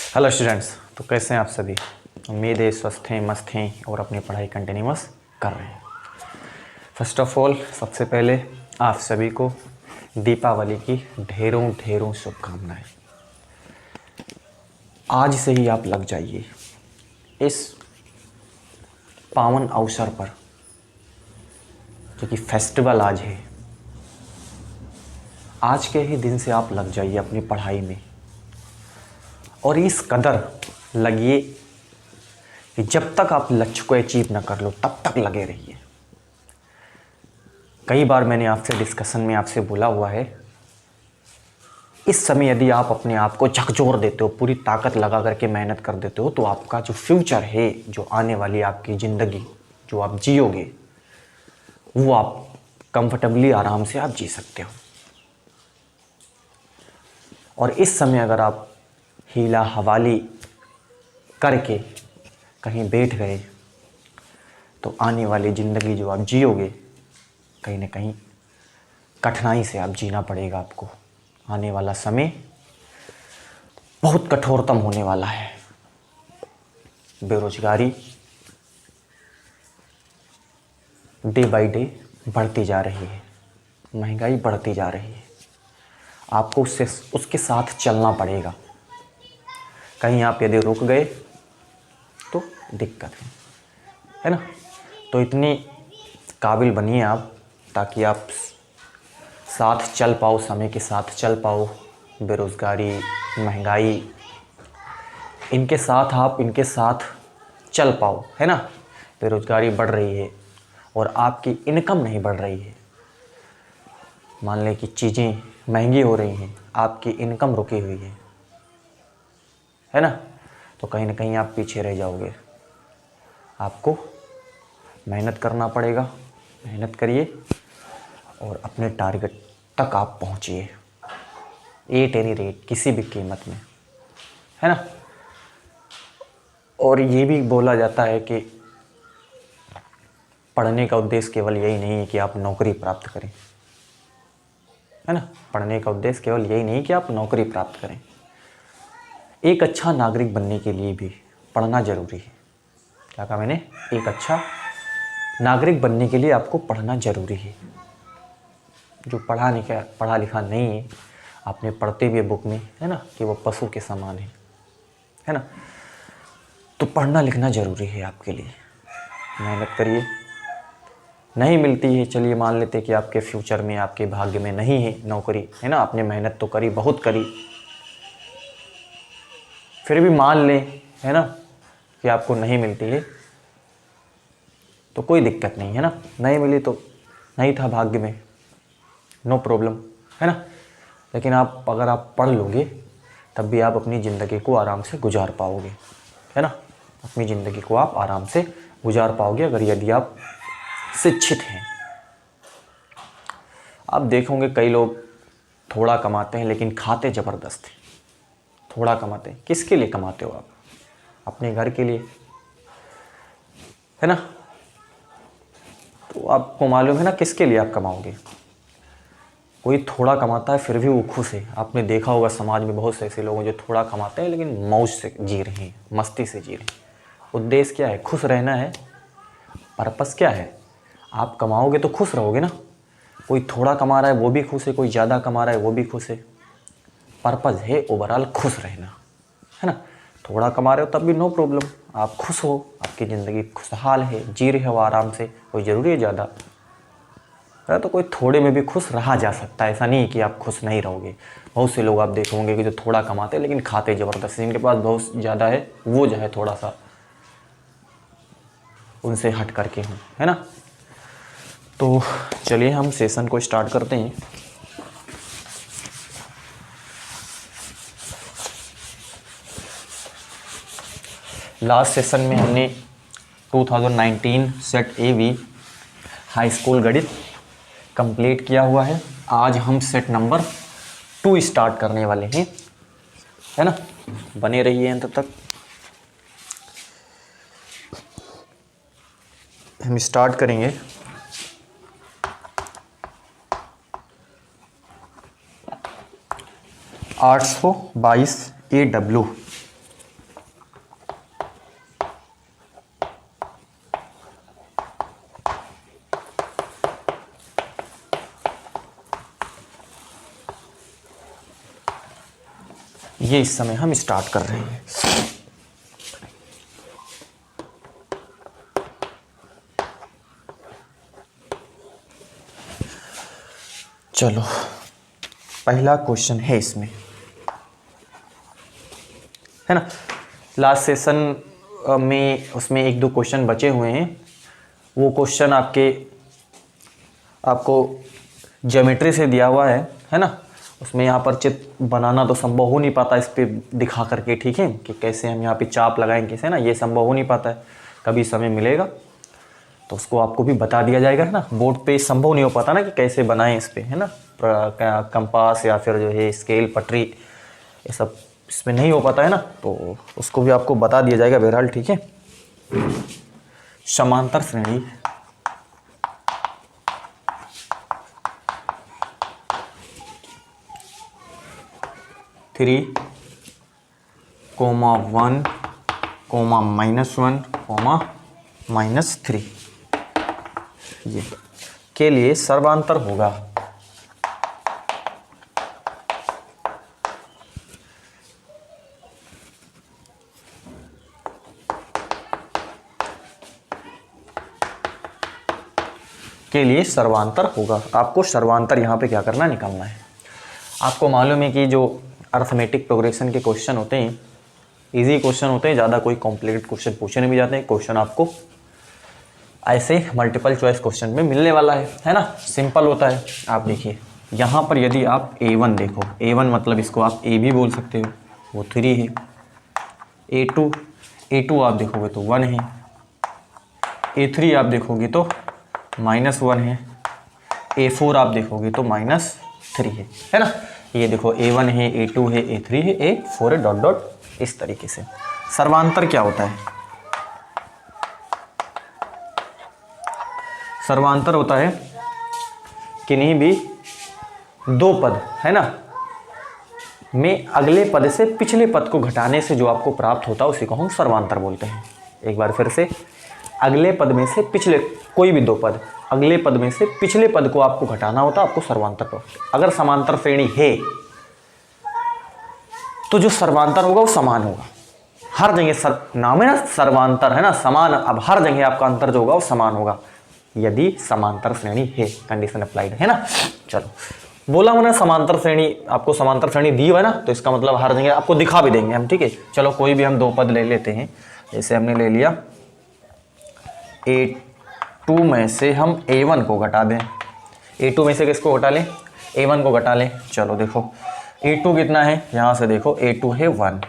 Hello students. तो कैसे हैं आप सभी? उम्मीद है स्वस्थ हैं, मस्त हैं और अपनी पढ़ाई कंटिन्यूअस कर रहे हैं। फर्स्ट ऑफ ऑल सबसे पहले आप सभी को दीपावली की ढेरों ढेरों शुभकामनाएं। आज से ही आप लग जाइए इस पावन अवसर पर, क्योंकि फेस्टिवल आज है। आज के ही दिन से आप लग जाइए अपनी पढ़ाई में और इस कदर लगिए कि जब तक आप लक्ष्य को अचीव ना कर लो तब तक लगे रहिए। कई बार मैंने आपसे डिस्कशन में आपसे बोला हुआ है, इस समय यदि आप अपने आप को झकझोर देते हो, पूरी ताकत लगा करके मेहनत कर देते हो, तो आपका जो फ्यूचर है, जो आने वाली आपकी ज़िंदगी जो आप जियोगे, वो आप कंफर्टेबली आराम से आप जी सकते हो। और इस समय अगर आप हीला हवाली करके कहीं बैठ गए तो आने वाली ज़िंदगी जो आप जियोगे, कहीं ना कहीं कठिनाई से आप जीना पड़ेगा आपको। आने वाला समय बहुत कठोरतम होने वाला है। बेरोजगारी डे बाय डे बढ़ती जा रही है, महंगाई बढ़ती जा रही है। आपको उसके साथ चलना पड़ेगा। कहीं आप यदि रुक गए तो दिक्कत है ना। तो इतनी काबिल बनिए आप, ताकि आप साथ चल पाओ, समय के साथ चल पाओ। बेरोज़गारी, महंगाई, इनके साथ चल पाओ, है ना। बेरोज़गारी बढ़ रही है और आपकी इनकम नहीं बढ़ रही है। मान लें कि चीज़ें महंगी हो रही हैं, आपकी इनकम रुकी हुई है ना। तो कहीं ना कहीं आप पीछे रह जाओगे। आपको मेहनत करना पड़ेगा। मेहनत करिए और अपने टारगेट तक आप पहुंचिए, एट एनी रेट, किसी भी कीमत में, है ना। और ये भी बोला जाता है कि पढ़ने का उद्देश्य केवल यही नहीं है कि आप नौकरी प्राप्त करें, है ना। पढ़ने का उद्देश्य केवल यही नहीं कि आप नौकरी प्राप्त करें। एक अच्छा नागरिक बनने के लिए भी पढ़ना जरूरी है। क्या कहा मैंने? एक अच्छा नागरिक बनने के लिए आपको पढ़ना जरूरी है। जो पढ़ा लिखा नहीं है, आपने पढ़ते हुए बुक में, है ना, कि वो पशु के समान है ना। तो पढ़ना लिखना ज़रूरी है आपके लिए। मेहनत करिए। नहीं मिलती है, चलिए मान लेते कि आपके फ्यूचर में, आपके भाग्य में नहीं है नौकरी, है ना। आपने मेहनत तो करी, बहुत करी, फिर भी मान लें, है ना, कि आपको नहीं मिलती है, तो कोई दिक्कत नहीं, है ना। नहीं मिली तो नहीं था भाग्य में, नो प्रॉब्लम, है ना। लेकिन अगर आप पढ़ लोगे तब भी आप अपनी ज़िंदगी को आराम से गुजार पाओगे, है ना। अपनी ज़िंदगी को आप आराम से गुजार पाओगे अगर यदि आप शिक्षित हैं। आप देखोगे कई लोग थोड़ा कमाते हैं लेकिन खाते ज़बरदस्त हैं। थोड़ा कमाते हैं, किसके लिए कमाते हो आप? अपने घर के लिए, है ना। तो आपको मालूम है ना किसके लिए आप कमाओगे। कोई थोड़ा कमाता है फिर भी वो खुश है। आपने देखा होगा समाज में बहुत से ऐसे लोग हैं जो थोड़ा कमाते हैं लेकिन मौज से जी रहे हैं, मस्ती से जी रहे हैं। उद्देश्य क्या है? खुश रहना है। पर्पस क्या है? आप कमाओगे तो खुश रहोगे ना। कोई थोड़ा कमा रहा है वो भी खुश है, कोई ज़्यादा कमा रहा है वो भी खुश है। पर्पस है ओवरऑल खुश रहना, है ना। थोड़ा कमा रहे हो तब भी नो प्रॉब्लम, आप खुश हो, आपकी ज़िंदगी खुशहाल है, जी रहे हो आराम से। कोई ज़रूरी है ज़्यादा, तो कोई थोड़े में भी खुश रहा जा सकता है। ऐसा नहीं कि आप खुश नहीं रहोगे। बहुत से लोग आप देखोगे कि जो थोड़ा कमाते हैं लेकिन खाते ज़बरदस्त, जिनके पास बहुत ज़्यादा है वो जो है थोड़ा सा उनसे हट करके हूँ, है ना। तो चलिए हम सेशन को स्टार्ट करते हैं। लास्ट सेशन में हमने 2019 सेट AV हाई स्कूल गणित कंप्लीट किया हुआ है। आज हम सेट नंबर 2 स्टार्ट करने वाले हैं, है ना। बने रहिए अंत तक। हम स्टार्ट करेंगे 822 AW। ये इस समय हम स्टार्ट कर रहे हैं। चलो पहला क्वेश्चन है इसमें, है ना। लास्ट सेशन में उसमें एक दो क्वेश्चन बचे हुए हैं। वो क्वेश्चन आपको ज्योमेट्री से दिया हुआ है ना। उसमें यहाँ पर चित्र बनाना तो संभव हो नहीं पाता इस पे दिखा करके, ठीक है, कि कैसे हम यहाँ पे चाप लगाएंगे कैसे ना, ये संभव हो नहीं पाता है। कभी समय मिलेगा तो उसको आपको भी बता दिया जाएगा, है ना। बोर्ड पे संभव नहीं हो पाता ना कि कैसे बनाएं इस पे, है ना। कंपास या फिर जो है स्केल, पटरी, ये सब इसमें नहीं हो पाता है ना, तो उसको भी आपको बता दिया जाएगा बहरहाल, ठीक है। समांतर श्रेणी थ्री कोमा 1 कोमा -1 कोमा -3 ये के लिए सर्वांतर होगा आपको सर्वांतर यहाँ पे क्या करना है, निकालना है। आपको मालूम है कि जो अर्थमेटिक प्रोग्रेशन के क्वेश्चन होते हैं इजी क्वेश्चन होते हैं, ज़्यादा कोई कॉम्प्लिकेटेड क्वेश्चन पूछे नहीं भी जाते हैं। क्वेश्चन आपको ऐसे मल्टीपल चॉइस क्वेश्चन में मिलने वाला है ना, सिंपल होता है। आप देखिए यहाँ पर यदि आप A1 देखो, A1 मतलब इसको आप A भी बोल सकते हो, वो 3 है। A2 आप देखोगे तो 1 है। A3 आप देखोगे तो -1 है। A4 आप देखोगे तो -3 है ना। ये देखो A1 है, A2 है, A3 है, A4 है, डॉट डॉट इस तरीके से। सर्वांतर क्या होता है? सर्वांतर होता है किन्हीं भी दो पद, है ना, में अगले पद से पिछले पद को घटाने से जो आपको प्राप्त होता है उसी को हम सर्वांतर बोलते हैं। एक बार फिर से, अगले पद में से पिछले कोई भी दो पद, अगले पद में से पिछले पद को आपको घटाना होता है, आपको सर्वांतर प्राप्त। अगर समांतर श्रेणी है तो जो सर्वांतर होगा वो समान होगा हर जगह। नाम है ना सर्वांतर, है ना, समान। अब हर जगह आपका अंतर जो होगा वो समान होगा यदि समांतर श्रेणी है, कंडीशन अप्लाइड, है ना। चलो बोला मैंने समांतर श्रेणी, आपको समांतर श्रेणी दी है ना, तो इसका मतलब हर जगह आपको दिखा भी देंगे हम, ठीक है। चलो कोई भी हम दो पद ले लेते हैं, जैसे हमने ले लिया A2 में से हम A1 को घटा दें। A2 में से किसको घटा लें? A1 को घटा लें। चलो देखो A2 कितना है, यहाँ से देखो A2 है 1,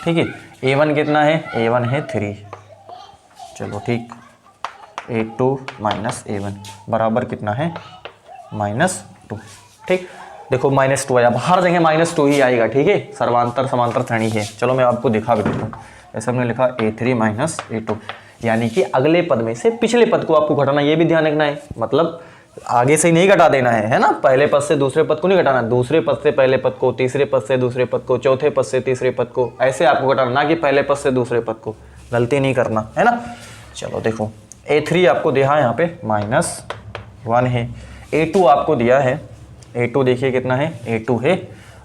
ठीक है। A1 कितना है? A1 है 3। चलो ठीक, A2 माइनस A1 बराबर कितना है? -2, ठीक। देखो -2 है, अब हर जगह -2 ही आएगा, ठीक है। सर्वांतर समांतर श्रेणी है। चलो मैं आपको दिखा भी देता हूँ। ऐसे हमने लिखा A3 माइनस A2, यानी कि अगले पद में से पिछले पद को आपको घटाना, ये भी ध्यान रखना है। मतलब आगे से ही नहीं घटा देना है ना, पहले पद से दूसरे पद को नहीं घटाना, दूसरे पद से पहले पद को, तीसरे पद से दूसरे पद को, चौथे पद से तीसरे पद को, ऐसे आपको घटाना, ना कि पहले पद से दूसरे पद को। गलती नहीं करना, है ना। चलो देखो A3 आपको दिया है यहाँ पे -1 है। A2 आपको दिया है, A2 देखिए कितना है, A2 है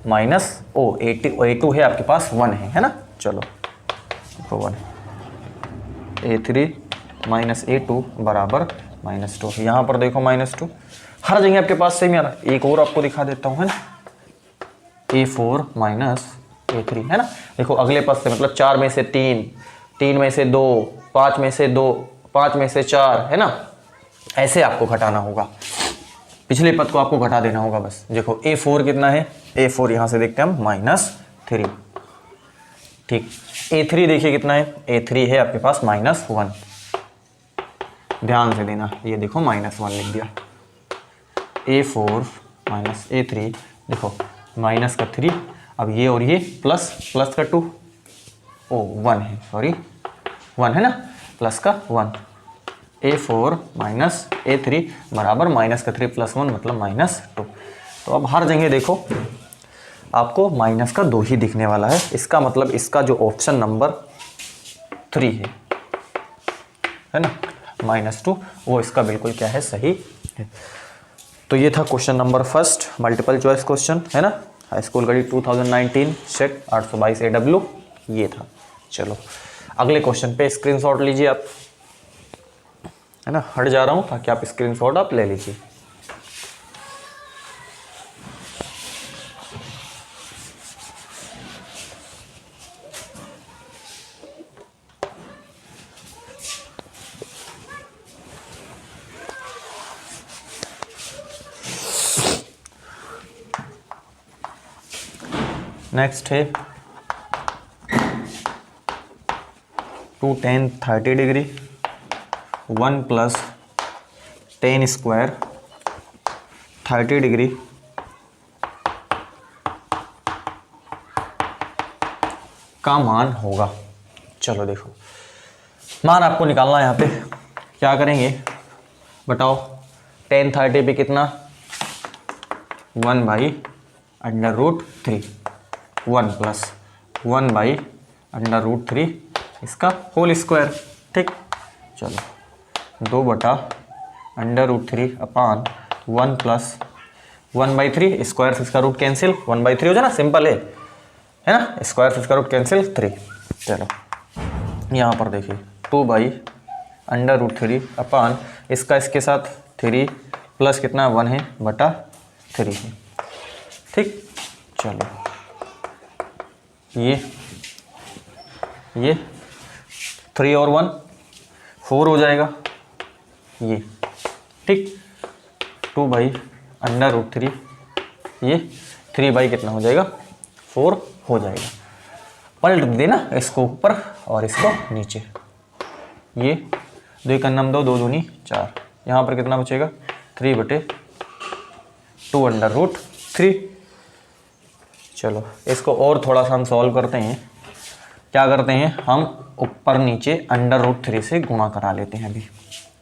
A2 है आपके पास 1 है ना। चलो देखो 1, A3 माइनस A2 बराबर -2। यहाँ पर देखो -2, हर जगह आपके पास सेम यार। एक और आपको दिखा देता हूँ, है ना, A4 माइनस A3, है ना। देखो अगले पद से, मतलब 4 में से 3, 3 में से 2, 5 में से 2, 5 में से 4, है ना। ऐसे आपको घटाना होगा, पिछले पद को आपको घटा देना होगा बस। देखो A4 कितना है, A4 यहाँ से देखते हैं हम -3, ठीक। A3 देखिए कितना है, A3 है आपके पास -1, ध्यान से देना, ये देखो -1 लिख दिया। A4 माइनस A3, देखो माइनस का 3, अब ये और ये प्लस का 2, 1 है, सॉरी 1 है ना, प्लस का 1। A4 माइनस A3 बराबर -3 + 1 मतलब -2। तो अब हर जगह देखो आपको -2 ही दिखने वाला है। इसका मतलब इसका जो ऑप्शन नंबर 3 है ना, -2, वो इसका बिल्कुल क्या है, सही है। तो ये था question number first, multiple choice question, है ना। हाई स्कूल घड़ी 2019 सेट 822 AW ये था। चलो अगले क्वेश्चन पे स्क्रीनशॉट लीजिए आप, है ना, हट जा रहा हूँ ताकि आप स्क्रीनशॉट आप ले लीजिए। नेक्स्ट है 2 tan 30 degree 1 + tan square 30 degree का मान होगा। चलो देखो मान आपको निकालना है यहाँ पे, क्या करेंगे बताओ। tan 30 पे कितना 1/√3 1 + 1/√3 इसका होल स्क्वायर। ठीक, चलो 2/√3 अपान 1 + 1/3 स्क्वायर से इसका रूट कैंसिल 1/3 हो जाए ना, सिंपल है ना, स्क्वायर से इसका रूट कैंसिल 3। चलो यहाँ पर देखिए 2/√3 अपान इसका इसके साथ 3 प्लस कितना 1 है बटा 3 है। ठीक, चलो ये 3 और 1 4 हो जाएगा ये। ठीक, 2/√3 ये 3 कितना हो जाएगा 4 हो जाएगा। पलट देना इसको ऊपर और इसको नीचे, ये 2 का नम 2 2 दूनी 4, यहाँ पर कितना बचेगा 3/2√3। चलो इसको और थोड़ा सा हम सॉल्व करते हैं। क्या करते हैं हम ऊपर नीचे √3 से गुणा करा लेते हैं अभी।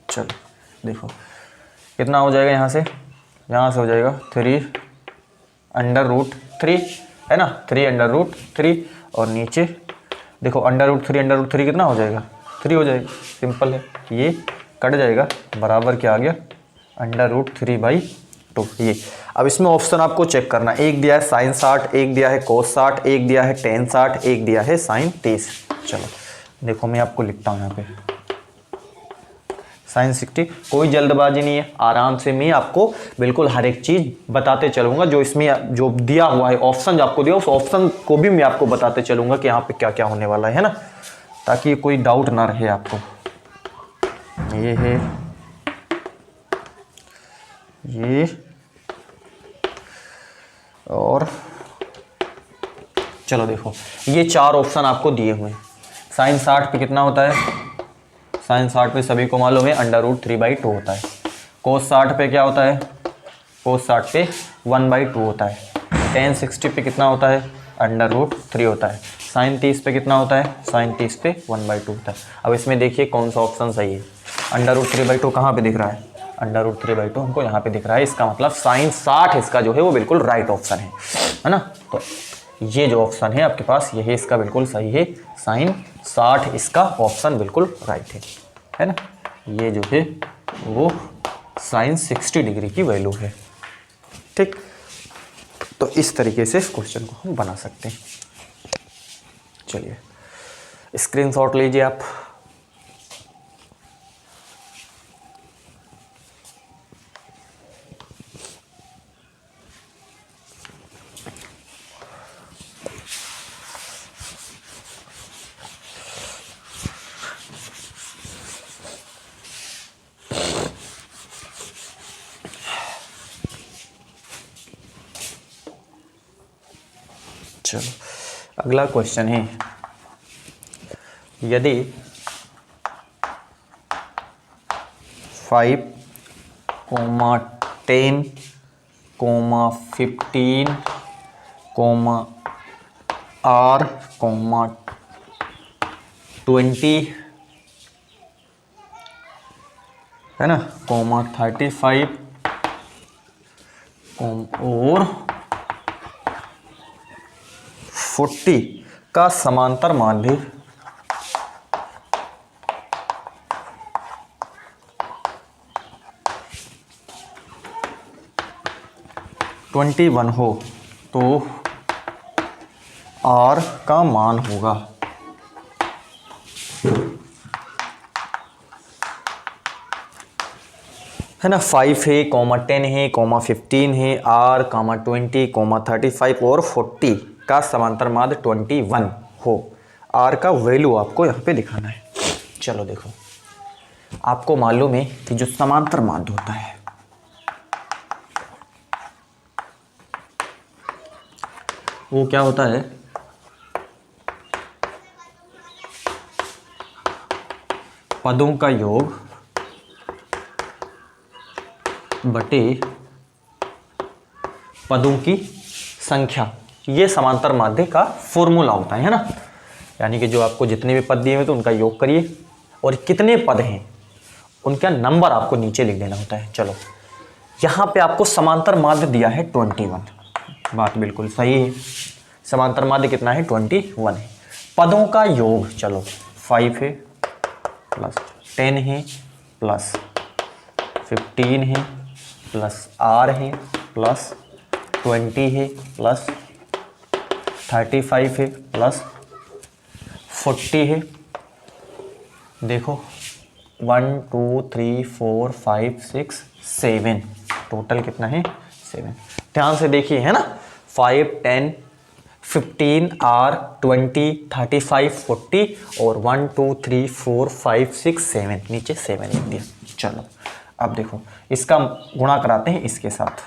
चलो देखो कितना हो जाएगा, यहाँ से हो जाएगा 3/√3 है ना, 3/√3 और नीचे देखो √3 कितना हो जाएगा 3 हो जाएगा, सिंपल है, ये कट जाएगा बराबर क्या आ गया √3/2 ये। अब इसमें ऑप्शन आपको चेक करना, एक दिया है sin 60, एक दिया है cos 60, एक दिया है tan 60, एक दिया है sin 30। चलो देखो मैं आपको लिखता हूँ यहाँ पे sin 60, कोई जल्दबाजी नहीं है, आराम से मैं आपको बिल्कुल हर एक चीज़ बताते चलूँगा। जो इसमें जो दिया हुआ है ऑप्शन जो आपको दिया उस ऑप्शन को भी मैं आपको बताते चलूँगा कि यहाँ पे क्या क्या होने वाला है ना, ताकि कोई डाउट ना रहे आपको। ये है ये और चलो देखो ये 4 ऑप्शन आपको दिए हुए हैं। sin 60 पे कितना होता है, sin 60 पे सभी को मालूम है √3/2 होता है। cos 60 पे क्या होता है, cos 60 पे 1/2 होता है। tan 60 पे कितना होता है √3 होता है। sin 30 पे कितना होता है, sin 30 पे 1/2 होता है। अब इसमें देखिए कौन सा ऑप्शन सही है। √3/2 कहाँ पे दिख रहा है, √3/2 हमको यहाँ पे दिख रहा है, इसका मतलब sin 60 इसका जो है वो बिल्कुल राइट ऑप्शन है ना। तो ये जो ऑप्शन है आपके पास यही इसका बिल्कुल सही है, sin 60 इसका ऑप्शन बिल्कुल राइट है ना। ये जो है वो sin 60 डिग्री की वैल्यू है। ठीक, तो इस तरीके से इस क्वेश्चन को हम बना सकते हैं। चलिए स्क्रीनशॉट लीजिए आप। चलो अगला क्वेश्चन है, यदि 5, 10, 15, R, 20 है ना, 35 और 40 का समांतर मान भी 21 हो तो r का मान होगा है ना 5 है, 10 है, 15 है, r, 20, 35 और 40 का समांतर माध्य 21 हो। r का वैल्यू आपको यहाँ पे दिखाना है। चलो देखो, आपको मालूम है कि जो समांतर माध्य होता है वो क्या होता है, पदों का योग बटे पदों की संख्या। ये समांतर माध्य का फॉर्मूला होता है ना। यानी कि जो आपको जितने भी पद दिए हुए तो उनका योग करिए और कितने पद हैं उनका नंबर आपको नीचे लिख देना होता है। चलो यहाँ पे आपको समांतर माध्य दिया है 21, बात बिल्कुल सही है। समांतर माध्य कितना है 21 है। पदों का योग चलो 5 है प्लस 10 है प्लस 15 है प्लस r है प्लस 20 है प्लस 35 है प्लस 40 है। देखो 1 2 3 4 5 6 7 टोटल कितना है 7। ध्यान से देखिए है ना, 5 10 15 r 20 35 40 और 1 2 3 4 5 6 7 नीचे 7 लिख दिया। चलो अब देखो इसका गुणा कराते हैं इसके साथ,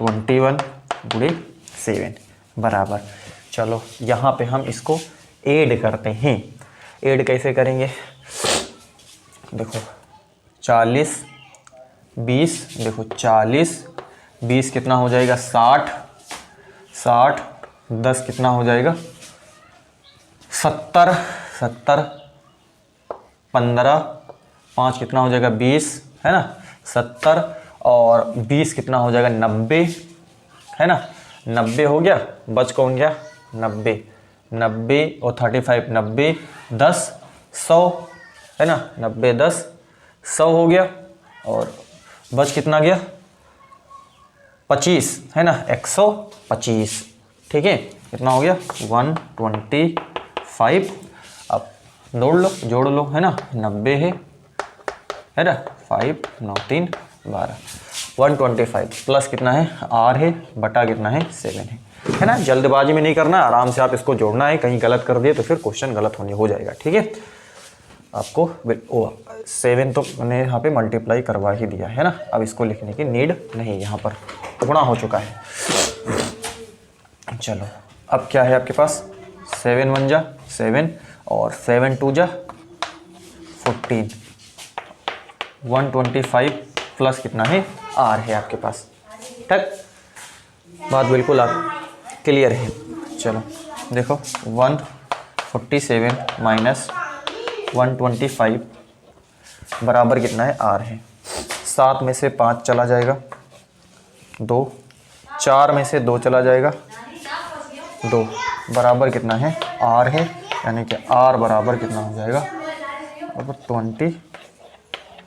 21 गुणे 7 बराबर। चलो यहाँ पे हम इसको ऐड करते हैं। ऐड कैसे करेंगे, देखो 40 20, देखो 40 20 कितना हो जाएगा 60 60 10 कितना हो जाएगा 70 70 15 5 कितना हो जाएगा 20 है ना 70 और 20 कितना हो जाएगा 90 है ना 90 हो गया, बच कौन गया 90 90 और 35 90 10 100 है ना 90 10 100 हो गया और बच कितना गया 25 है ना 125। ठीक है कितना हो गया 125। अब जोड़ लो है ना 90 है ना 5 9 3 12 125 प्लस कितना है r है बटा कितना है 7 है ना। जल्दबाजी में नहीं करना, आराम से आप इसको जोड़ना है, कहीं गलत कर दिए तो फिर क्वेश्चन गलत हो जाएगा। ठीक है आपको 7 तो मैंने यहाँ पे मल्टीप्लाई करवा ही दिया है ना, अब इसको लिखने की नीड नहीं, यहाँ पर गुणा हो चुका है। चलो अब क्या है आपके पास 7 1 जा 7 और 7 2 जा 14 125 प्लस कितना है r है आपके पास। ठीक बात बिल्कुल आप क्लियर है। चलो देखो 147 माइनस 125 बराबर कितना है r है। 7 में से 5 चला जाएगा 2, 4 में से 2 चला जाएगा 2 बराबर कितना है r है, यानी कि r बराबर कितना हो जाएगा बराबर 22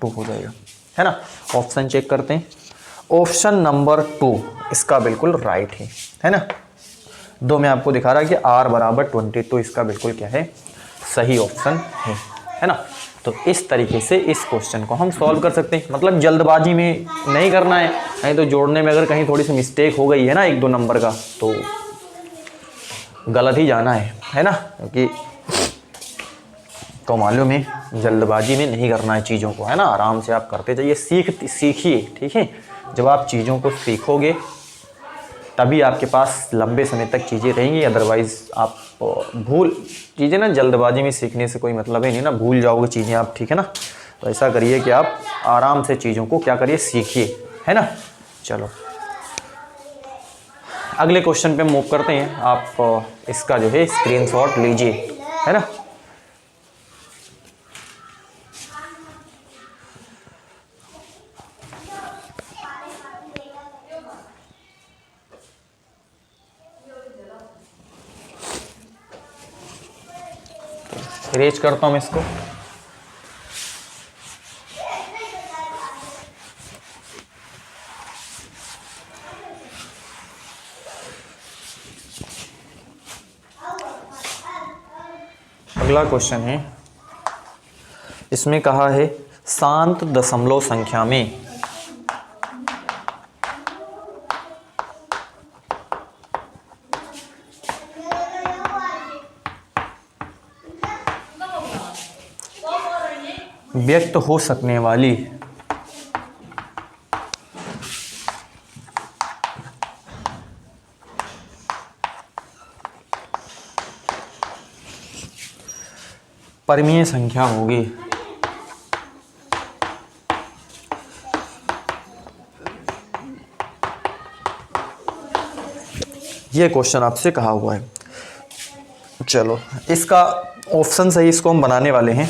हो जाएगा है ना। ऑप्शन चेक करते हैं, ऑप्शन नंबर 2 इसका बिल्कुल राइट है ना। 2 में आपको दिखा रहा है कि r बराबर 22 इसका बिल्कुल क्या है सही ऑप्शन है ना। तो इस तरीके से इस क्वेश्चन को हम सॉल्व कर सकते हैं, मतलब जल्दबाजी में नहीं करना है, नहीं तो जोड़ने में अगर कहीं थोड़ी सी मिस्टेक हो गई है ना 1-2 नंबर का तो गलत ही जाना है ना, क्योंकि तो मालूम है जल्दबाजी में नहीं करना है चीज़ों को है ना। आराम से आप करते जाइए, सीखिए। ठीक है जब आप चीज़ों को सीखोगे तभी आपके पास लंबे समय तक चीज़ें रहेंगी, अदरवाइज़ आप भूल चीज़ें ना, जल्दबाजी में सीखने से कोई मतलब है नहीं ना, भूल जाओगे चीज़ें आप। ठीक है ना, तो ऐसा करिए कि आप आराम से चीज़ों को क्या करिए सीखिए है ना। चलो अगले क्वेश्चन पे मूव करते हैं। आप इसका जो है स्क्रीनशॉट लीजिए है ना। इरेज करता हूँ इसको। अगला क्वेश्चन है, इसमें कहा है शांत दशमलव संख्या में व्यक्त हो सकने वाली परिमेय संख्या होगी। ये क्वेश्चन आपसे कहा हुआ है। चलो इसका ऑप्शन सही इसको हम बनाने वाले हैं।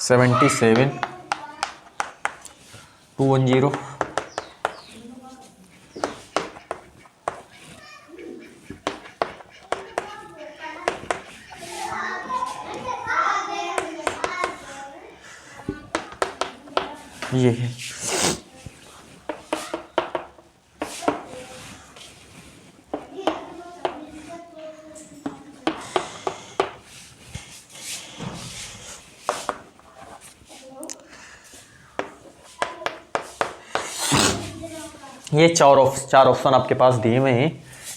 77 210 ये है। ये चार ऑप्शन आपके पास दिए हुए हैं।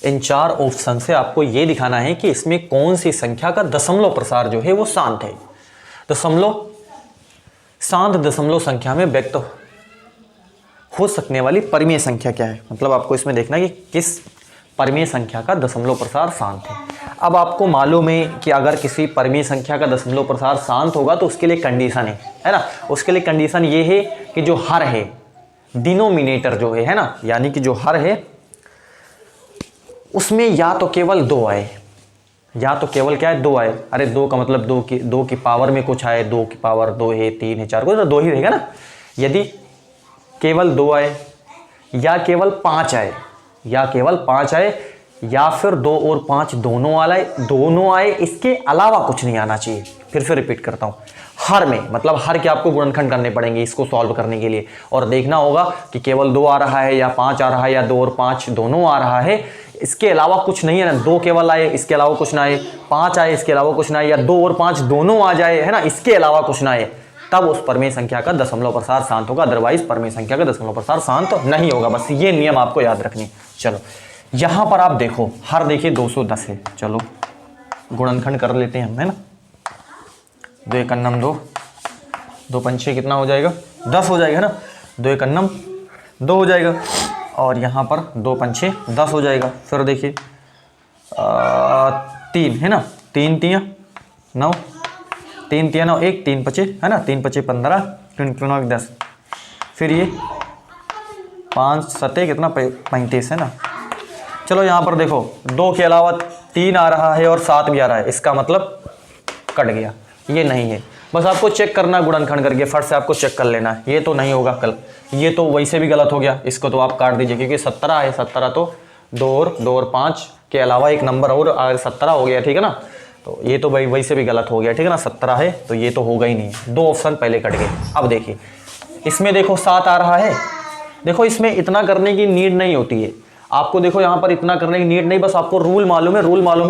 इन चार ऑप्शन से आपको ये दिखाना है कि इसमें कौन सी संख्या का दशमलव प्रसार जो है वो शांत है। शांत दशमलव संख्या में व्यक्त हो सकने वाली परिमेय संख्या क्या है, मतलब आपको इसमें देखना है कि किस परिमेय संख्या का दशमलव प्रसार शांत है। अब आपको मालूम है कि अगर किसी परिमेय संख्या का दशमलव प्रसार शांत होगा तो उसके लिए कंडीशन है ना। उसके लिए कंडीशन ये है कि जो हर है, डिनोमिनेटर जो है ना, यानी कि जो हर है उसमें या तो केवल 2 आए, या तो केवल क्या है 2 आए। अरे 2 का मतलब 2 की पावर में कुछ आए, 2 की पावर 2 है, 3 है, 4 को तो 2 ही रहेगा ना। यदि केवल 2 आए या केवल 5 आए, या केवल 5 आए, या फिर 2 और 5 दोनों आए, इसके अलावा कुछ नहीं आना चाहिए। फिर से रिपीट करता हूँ, हर में मतलब हर के आपको गुणनखंड करने पड़ेंगे इसको सॉल्व करने के लिए, और देखना होगा कि केवल 2 आ रहा है या 5 आ रहा है या 2 और 5 दोनों आ रहा है, इसके अलावा कुछ नहीं है ना। 2 केवल आए, इसके अलावा कुछ ना आए, 5 आए, इसके अलावा कुछ ना आए, या 2 और 5 दोनों आ जाए, है ना, इसके अलावा कुछ ना आए, तब उस परिमेय संख्या का दशमलव प्रसार शांत होगा। अदरवाइज परिमेय संख्या का दशमलव प्रसार शांत नहीं होगा। बस ये नियम आपको याद रखनी। चलो यहां पर आप देखो, हर देखिए 210 है। चलो गुणनखंड कर लेते हैं हम, है ना। 2 एकन्नम 2, 2 पंचे कितना हो जाएगा, 10 हो जाएगा ना। 2 एकन्नम 2 हो जाएगा, और यहाँ पर 2 पंचे 10 हो जाएगा। फिर देखिए 3 है ना, 3 तियाँ 9, 3 तियाँ 9, 1 3 पचे है ना, 3 पचे 15, 3 9 10। फिर ये 5 सते कितना 35 है ना। चलो यहाँ पर देखो 2 के अलावा 3 आ रहा है और 7 भी आ रहा है, इसका मतलब कट गया, ये नहीं है। बस आपको चेक करना गुणनखंड करके, फट से आपको चेक कर लेना है। ये तो नहीं होगा कल, ये तो वैसे भी गलत हो गया, इसको तो आप काट दीजिए, क्योंकि 17 है। 17 तो 2 और 5 के अलावा एक नंबर और 17 हो गया, ठीक है ना। तो ये तो भाई वैसे भी गलत हो गया, ठीक है ना। 17 है तो ये तो होगा ही नहीं, 2 ऑप्शन पहले कट गए। अब देखिए इसमें देखो 7 आ रहा है। देखो इसमें इतना करने की नीड नहीं होती है आपको, देखो यहाँ पर इतना करने की नीड नहीं, बस आपको रूल मालूम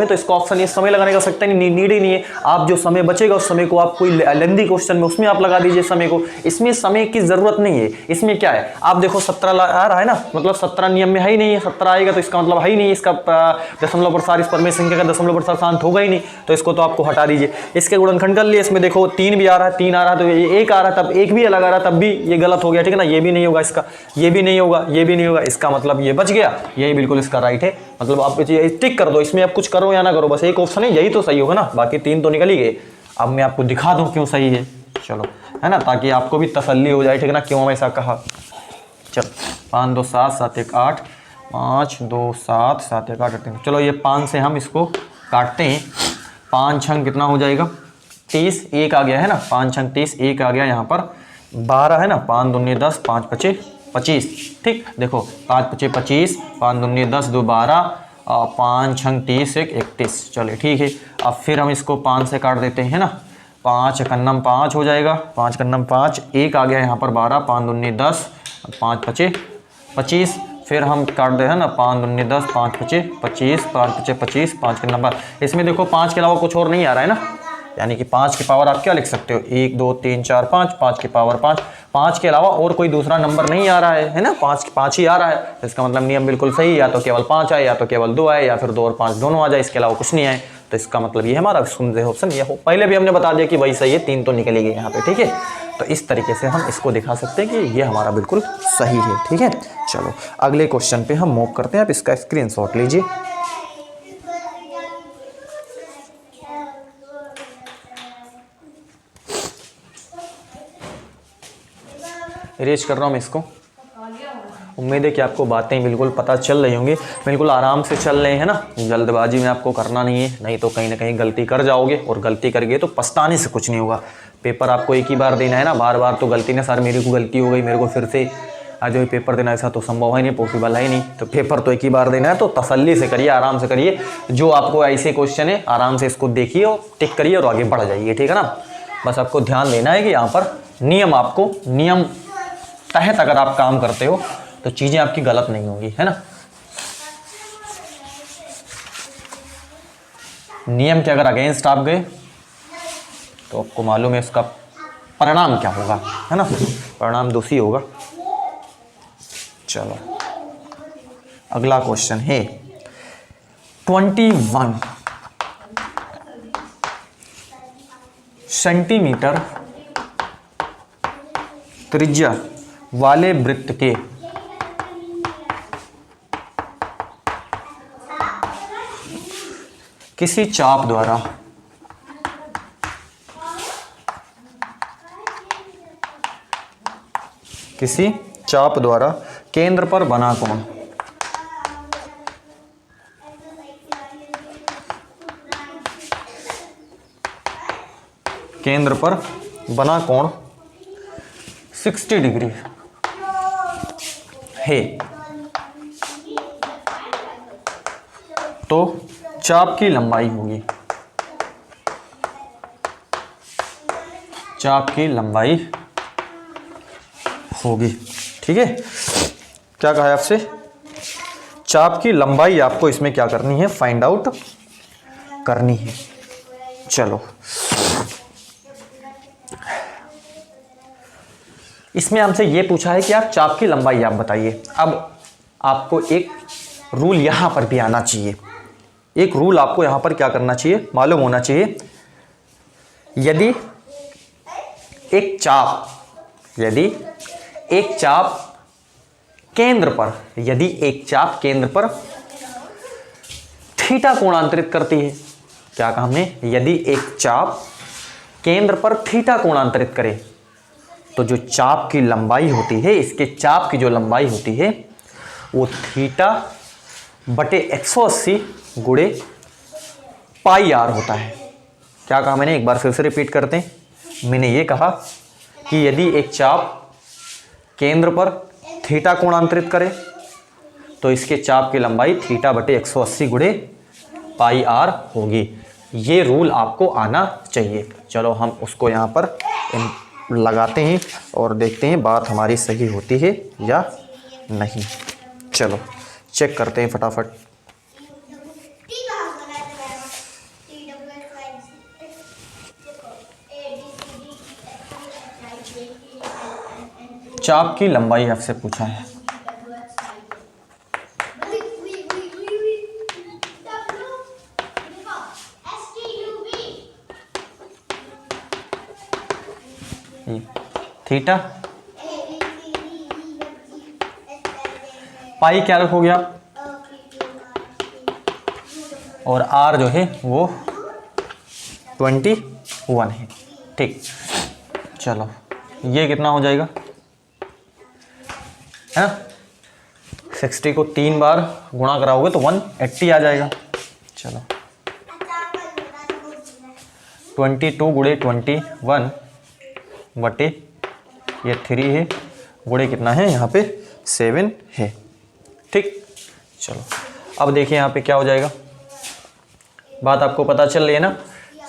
है, तो इसका ऑप्शन इस समय लगाने का सकता नहीं, नीड ही नहीं है। आप जो समय बचेगा उस समय को आप कोई लेंदी क्वेश्चन में उसमें आप लगा दीजिए समय को, इसमें समय की जरूरत नहीं है। इसमें क्या है, आप देखो 17 आ रहा है ना, मतलब 17 नियम में है ही नहीं है। 17 आएगा तो इसका मतलब है ही नहीं, इसका दशमलव प्रसार, इस परिमेय संख्या का दशमलव प्रसार शांत होगा ही नहीं, तो इसको तो आपको हटा दीजिए। इसके गुणनखंड कर लिए, इसमें देखो 3 भी आ रहा है, 3 आ रहा है तो ये 1 आ रहा है, तब 1 भी अलग आ रहा है, तब भी ये गलत हो गया, ठीक है ना। ये भी नहीं होगा, इसका ये भी नहीं होगा, ये भी नहीं होगा, इसका मतलब ये बच गया, यही बिल्कुल इसका राइट है। मतलब आप टिक कर दो, इसमें आप कुछ करो या ना करो, बस एक ऑप्शन है यही तो सही होगा ना, बाकी 3 तो निकल ही गए। अब मैं आपको दिखा दूं क्यों सही है, चलो, है ना, ताकि आपको भी तसल्ली हो जाए, ठीक है ना, क्यों ऐसा कहा। चलो 5 2 7 7 1 8, 5 2 7 7 1 8 3। चलो ये 5 से हम इसको काटते हैं। 5 छंग कितना हो जाएगा 30, 1 आ गया है ना, 5 छंग 30, 1 आ गया, यहाँ पर 12 है ना, 5 दूनी 10, 5 पचे 25। ठीक, देखो 5 पचे 25, 5 दूनी 10, 2 12, 5 छंग 30, 1 31। चलिए ठीक है, अब फिर हम इसको 5 से काट देते हैं ना। 5 एकन्नम 5 हो जाएगा, 5 एकन्नम 5, 1 आ गया यहाँ पर 12, 5 दूनी 10, 5 पचे 25, फिर हम काट दे है ना, 5 दूनी 10, 5 पचे 25, 5 पचे 25, 5 के नंबर। इसमें देखो 5 के अलावा कुछ और नहीं आ रहा है ना, यानी कि 5 की पावर आप क्या लिख सकते हो, 1 2 3 4 5, 5 की पावर 5, 5 के अलावा और कोई दूसरा नंबर नहीं आ रहा है ना, 5 ही आ रहा है। इसका मतलब नियम बिल्कुल सही, या तो केवल 5 आए, या तो केवल 2 आए, या फिर 2 और 5 दोनों आ जाए, इसके अलावा कुछ नहीं आए। तो इसका मतलब ये हमारा ऑप्शन ये हो। पहले भी हमने बता दिया कि वही सही है, 3 तो निकल गए यहाँ पे, ठीक है। तो इस तरीके से हम इसको दिखा सकते हैं कि ये हमारा बिल्कुल सही है, ठीक है। चलो अगले क्वेश्चन पे हम मूव करते हैं। आप इसका स्क्रीनशॉट लीजिए। इरेज कर रहा हूँ मैं इसको। उम्मीद है कि आपको बातें बिल्कुल पता चल रही होंगी, बिल्कुल आराम से चल रहे हैं ना, जल्दबाजी में आपको करना नहीं है, नहीं तो कहीं ना कहीं गलती कर जाओगे, और गलती करगे तो पछताने से कुछ नहीं होगा। पेपर आपको एक ही बार देना है ना, बार बार तो गलती ना, सर मेरे को गलती हो गई, मेरे को फिर से आज जो पेपर देना, ऐसा तो संभव है नहीं, पॉसिबल है नहीं। तो पेपर तो एक ही बार देना है, तो तसल्ली से करिए, आराम से करिए। जो आपको ऐसे क्वेश्चन है आराम से इसको देखिए और टिक करिए और आगे बढ़ जाइए, ठीक है ना। बस आपको ध्यान देना है कि यहाँ पर नियम तहत अगर आप काम करते हो तो चीज़ें आपकी गलत नहीं होंगी, है ना। नियम के अगर अगेंस्ट आप गए तो आपको मालूम है इसका परिणाम क्या होगा, है ना, परिणाम दोषी होगा। चलो अगला क्वेश्चन है 21 सेंटीमीटर त्रिज्या वाले वृत्त के किसी चाप द्वारा केंद्र पर बना कोण केंद्र पर बना कोण 60 डिग्री है, तो चाप की लंबाई होगी, ठीक है। क्या कहा है आपसे, चाप की लंबाई आपको इसमें क्या करनी है, फाइंड आउट करनी है। चलो इसमें हमसे ये पूछा है कि आप चाप की लंबाई आप बताइए। अब आपको एक रूल यहां पर भी आना चाहिए, एक रूल आपको यहां पर क्या करना चाहिए, मालूम होना चाहिए। यदि एक चाप केंद्र पर थीटा कोणांतरित करती है, क्या कहा हमने, यदि एक चाप केंद्र पर थीटा कोणांतरित करे, तो जो चाप की लंबाई होती है, इसके चाप की जो लंबाई होती है वो थीटा बटे 180 गुणे पाई आर होता है। क्या कहा मैंने, एक बार फिर से रिपीट करते हैं। मैंने ये कहा कि यदि एक चाप केंद्र पर थीटा कोणांतरित करे तो इसके चाप की लंबाई थीटा बटे 180 गुणे पाई आर होगी। ये रूल आपको आना चाहिए। चलो हम उसको यहाँ पर लगाते हैं और देखते हैं बात हमारी सही होती है या नहीं। चलो चेक करते हैं फटाफट। चाप की लंबाई आपसे पूछा है, थीटा पाई क्या रखोगे आप, और आर जो है वो 21 है, ठीक। चलो ये कितना हो जाएगा, है ना, 60 को 3 बार गुणा कराओगे तो 180 आ जाएगा। चलो 22 गुणे 21 बटे ये 3 है, गुणे कितना है यहाँ पे 7 है, ठीक। चलो अब देखिए यहाँ पे क्या हो जाएगा, बात आपको पता चल रही है ना।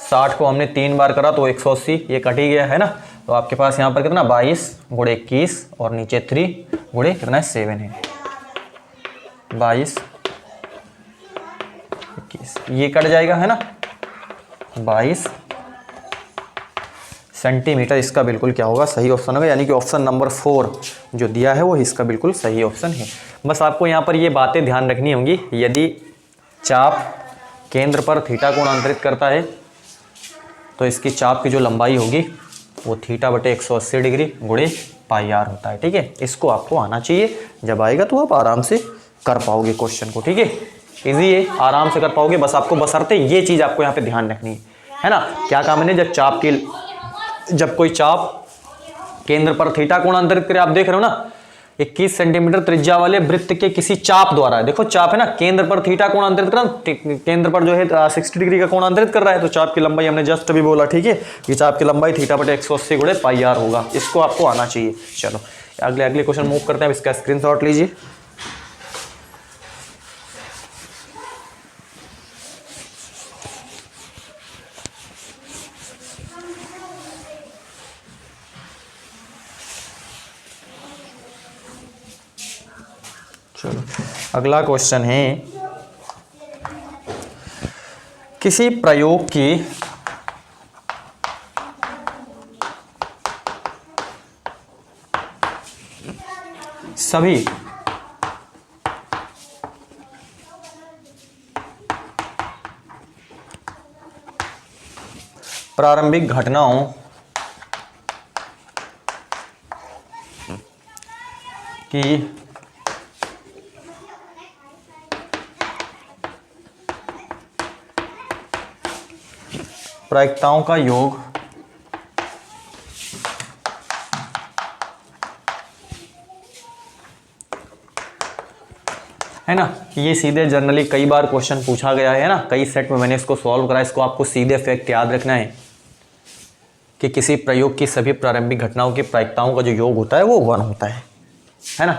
60 को हमने 3 बार करा तो 180, ये कट ही गया है ना। तो आपके पास यहाँ पर कितना 22 गुणे 21 और नीचे 3 गुणे कितना है 7 है। 22 21, ये कट जाएगा है ना, 22 सेंटीमीटर। इसका बिल्कुल क्या होगा, सही ऑप्शन होगा, यानी कि ऑप्शन नंबर 4 जो दिया है वो इसका बिल्कुल सही ऑप्शन है। बस आपको यहाँ पर ये बातें ध्यान रखनी होंगी। यदि चाप केंद्र पर थीटा कोण अंतरित करता है तो इसकी चाप की जो लंबाई होगी वो थीटा बटे 180 डिग्री गुणे पाई आर होता है। ठीक है, इसको आपको आना चाहिए, जब आएगा तो आप आराम से कर पाओगे क्वेश्चन को। ठीक है, इजी है, आराम से कर पाओगे। बस आपको बशर्ते ये चीज़ आपको यहाँ पे ध्यान रखनी है ना। क्या काम है, जब कोई चाप केंद्र पर थीटा कोण अंतरित करे, आप देख रहे हो ना 21 सेंटीमीटर त्रिज्या वाले वृत्त के किसी चाप द्वारा, देखो चाप है ना, केंद्र पर थीटा कोण अंतरित कर रहा, केंद्र पर जो है 60 डिग्री का कोण अंतरित कर रहा है, तो चाप की लंबाई हमने जस्ट अभी बोला। ठीक है, ये चाप की लंबाई थीटा बटे 180 गुणे पाई आर होगा, इसको आपको आना चाहिए। चलो अगले क्वेश्चन मूव करते हैं, इसका स्क्रीनशॉट लीजिए। चलो अगला क्वेश्चन है, किसी प्रयोग की सभी प्रारंभिक घटनाओं की प्रायिकताओं का योग है ना। ये सीधे जनरली कई बार क्वेश्चन पूछा गया है ना, कई सेट में मैंने इसको सॉल्व करा। इसको आपको सीधे फैक्ट याद रखना है कि किसी प्रयोग की सभी प्रारंभिक घटनाओं की प्रायिकताओं का जो योग होता है वो 1 होता है ना।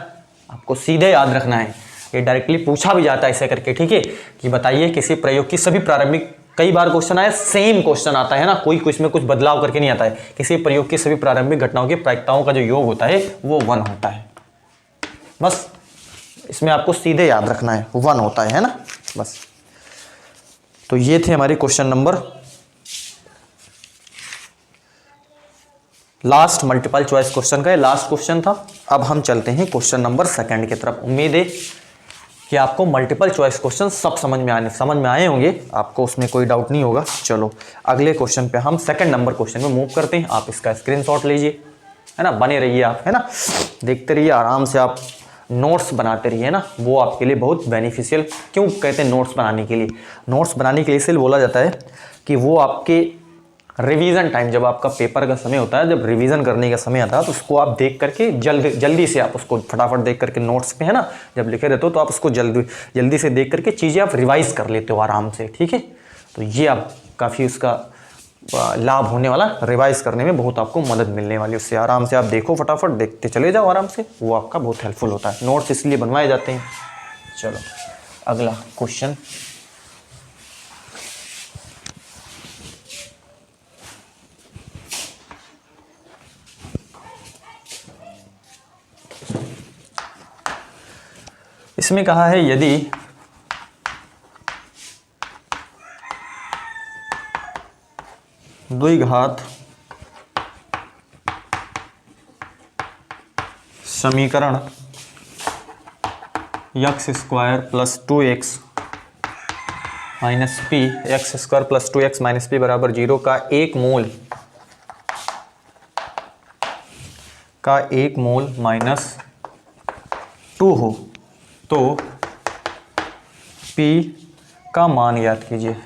आपको सीधे याद रखना है, ये डायरेक्टली पूछा भी जाता है ऐसे करके। ठीक है, कि बताइए किसी प्रयोग की सभी प्रारंभिक, कई बार क्वेश्चन आया, सेम क्वेश्चन आता है ना, कोई कुछ में कुछ बदलाव करके नहीं आता है। किसी प्रयोग की सभी प्रारंभिक घटनाओं की प्रायिकताओं का जो योग होता है वो 1 होता है। बस इसमें आपको सीधे याद रखना है 1 होता है ना, बस। तो ये थे हमारे question number, last multiple choice question का, लास्ट क्वेश्चन था। अब हम चलते हैं क्वेश्चन नंबर 2 की तरफ। उम्मीद है कि आपको मल्टीपल चॉइस क्वेश्चन सब समझ में आए होंगे, आपको उसमें कोई डाउट नहीं होगा। चलो अगले क्वेश्चन पे हम 2 नंबर क्वेश्चन में मूव करते हैं। आप इसका स्क्रीनशॉट लीजिए, है ना, बने रहिए आप, है ना, देखते रहिए, आराम से आप नोट्स बनाते रहिए ना, वो आपके लिए बहुत बेनिफिशियल। क्यों कहते हैं नोट्स बनाने के लिए? नोट्स बनाने के लिए इसलिए बोला जाता है कि वो आपके रिवीजन टाइम, जब आपका पेपर का समय होता है, जब रिवीजन करने का समय आता है, तो उसको आप देख करके जल्दी से आप उसको फटाफट देख करके नोट्स पे, है ना, जब लिखे रहते हो तो आप उसको जल्दी से देख करके चीज़ें आप रिवाइज कर लेते हो आराम से। ठीक है, तो ये आप काफ़ी उसका लाभ होने वाला, रिवाइज करने में बहुत आपको मदद मिलने वाली। उससे आराम से आप देखो, फटाफट देखते चले जाओ आराम से, वो आपका बहुत हेल्पफुल होता है। नोट्स इसलिए बनवाए जाते हैं। चलो अगला क्वेश्चन, इसमें कहा है यदि द्विघात समीकरण x² + 2x - p, x² + 2x - p बराबर 0 का एक मोल -2 हो तो p का मान याद कीजिए।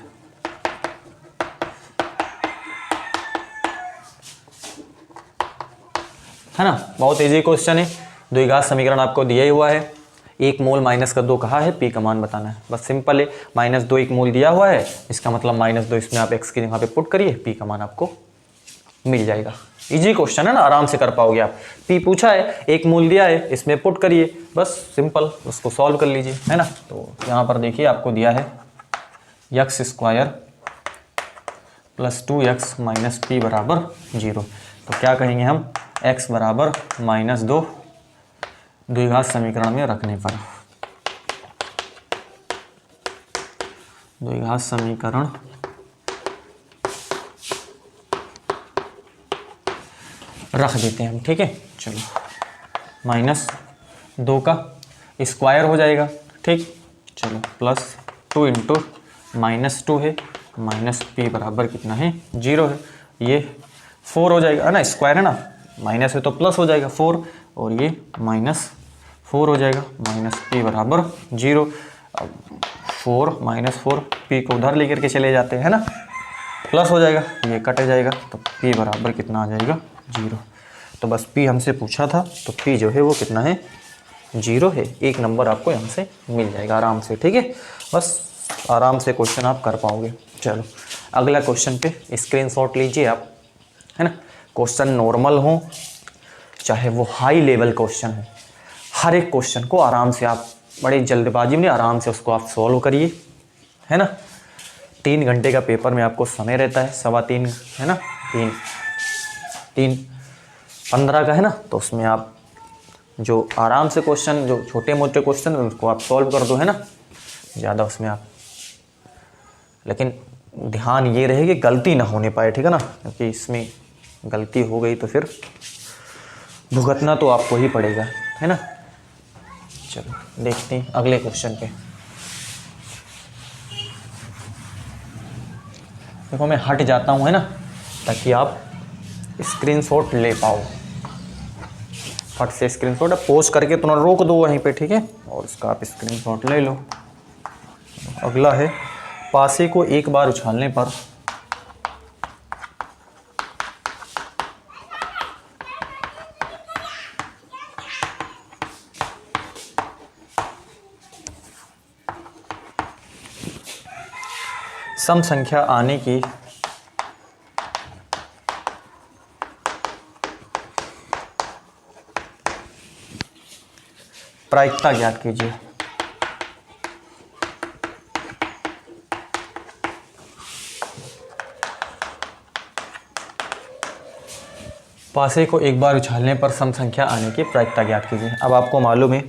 है ना, बहुत इजी क्वेश्चन है। द्विघात समीकरण आपको दिया ही हुआ है, 1 मोल -2 कहा है, p का मान बताना है, बस सिंपल है। -2 1 मोल दिया हुआ है, इसका मतलब -2 इसमें आप x की जगह पे पुट करिए, p का मान आपको मिल जाएगा। इजी क्वेश्चन है ना, आराम से कर पाओगे आप। p पूछा है, 1 मोल दिया है, इसमें पुट करिए, बस सिंपल उसको सॉल्व कर लीजिए, है ना। तो यहाँ पर देखिए आपको दिया है x² + 2x - p बराबर 0, तो क्या कहेंगे हम, x बराबर -2 द्विघात समीकरण में रखने पर। द्विघात समीकरण रख देते हैं हम, ठीक है। चलो -2 का स्क्वायर हो जाएगा, ठीक। चलो +2 इंटू -2 है, -p बराबर कितना है 0 है, ये 4 हो जाएगा, है ना, स्क्वायर है ना, माइनस है तो प्लस हो जाएगा 4, और ये -4 हो जाएगा, -p बराबर 0। 4 -4 p को उधर लेकर के चले जाते हैं, है ना, प्लस हो जाएगा, ये कट जाएगा, तो p बराबर कितना आ जाएगा 0। तो बस p हमसे पूछा था, तो p जो है वो कितना है 0 है। 1 नंबर आपको यहाँ से मिल जाएगा आराम से, ठीक है। बस आराम से क्वेश्चन आप कर पाओगे। चलो अगला क्वेश्चन पे स्क्रीनशॉट लीजिए आप, है ना। क्वेश्चन नॉर्मल हो चाहे वो हाई लेवल क्वेश्चन हो, हर एक क्वेश्चन को आराम से आप बड़ी जल्दबाजी में आराम से उसको आप सॉल्व करिए, है ना। 3 घंटे का पेपर में आपको समय रहता है, 3.25, है ना, 3:15 का, है ना। तो उसमें आप जो आराम से क्वेश्चन, जो छोटे मोटे क्वेश्चन उनको आप सॉल्व कर दो, है ना, ज़्यादा उसमें आप, लेकिन ध्यान ये रहे कि गलती ना होने पाए, ठीक है ना, क्योंकि इसमें गलती हो गई तो फिर भुगतना तो आपको ही पड़ेगा, है ना। चलो देखते हैं अगले क्वेश्चन पे। देखो मैं हट जाता हूँ, है ना, ताकि आप स्क्रीनशॉट ले पाओ। फट से स्क्रीनशॉट पोज करके तुरंत रोक दो वहीं पे, ठीक है, और उसका आप स्क्रीनशॉट ले लो। अगला है पासे को एक बार उछालने पर सम संख्या आने की प्रायिकता ज्ञात कीजिए। पासे को एक बार उछालने पर सम संख्या आने की प्रायिकता ज्ञात कीजिए। अब आपको मालूम है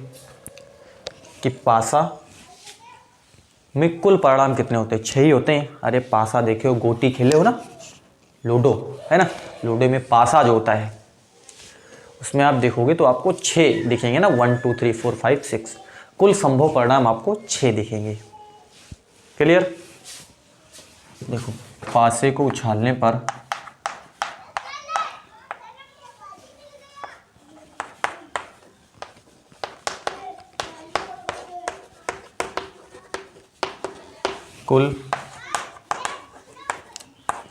कि पासा में कुल परिणाम कितने होते हैं, 6 ही होते हैं। अरे पासा देखे हो, गोटी खेले हो ना, लूडो, है ना, लूडो में पासा जो होता है उसमें आप देखोगे तो आपको 6 दिखेंगे ना, 1 2 3 4 5 6, कुल संभव परिणाम आपको 6 दिखेंगे। क्लियर। देखो पासे को उछालने पर कुल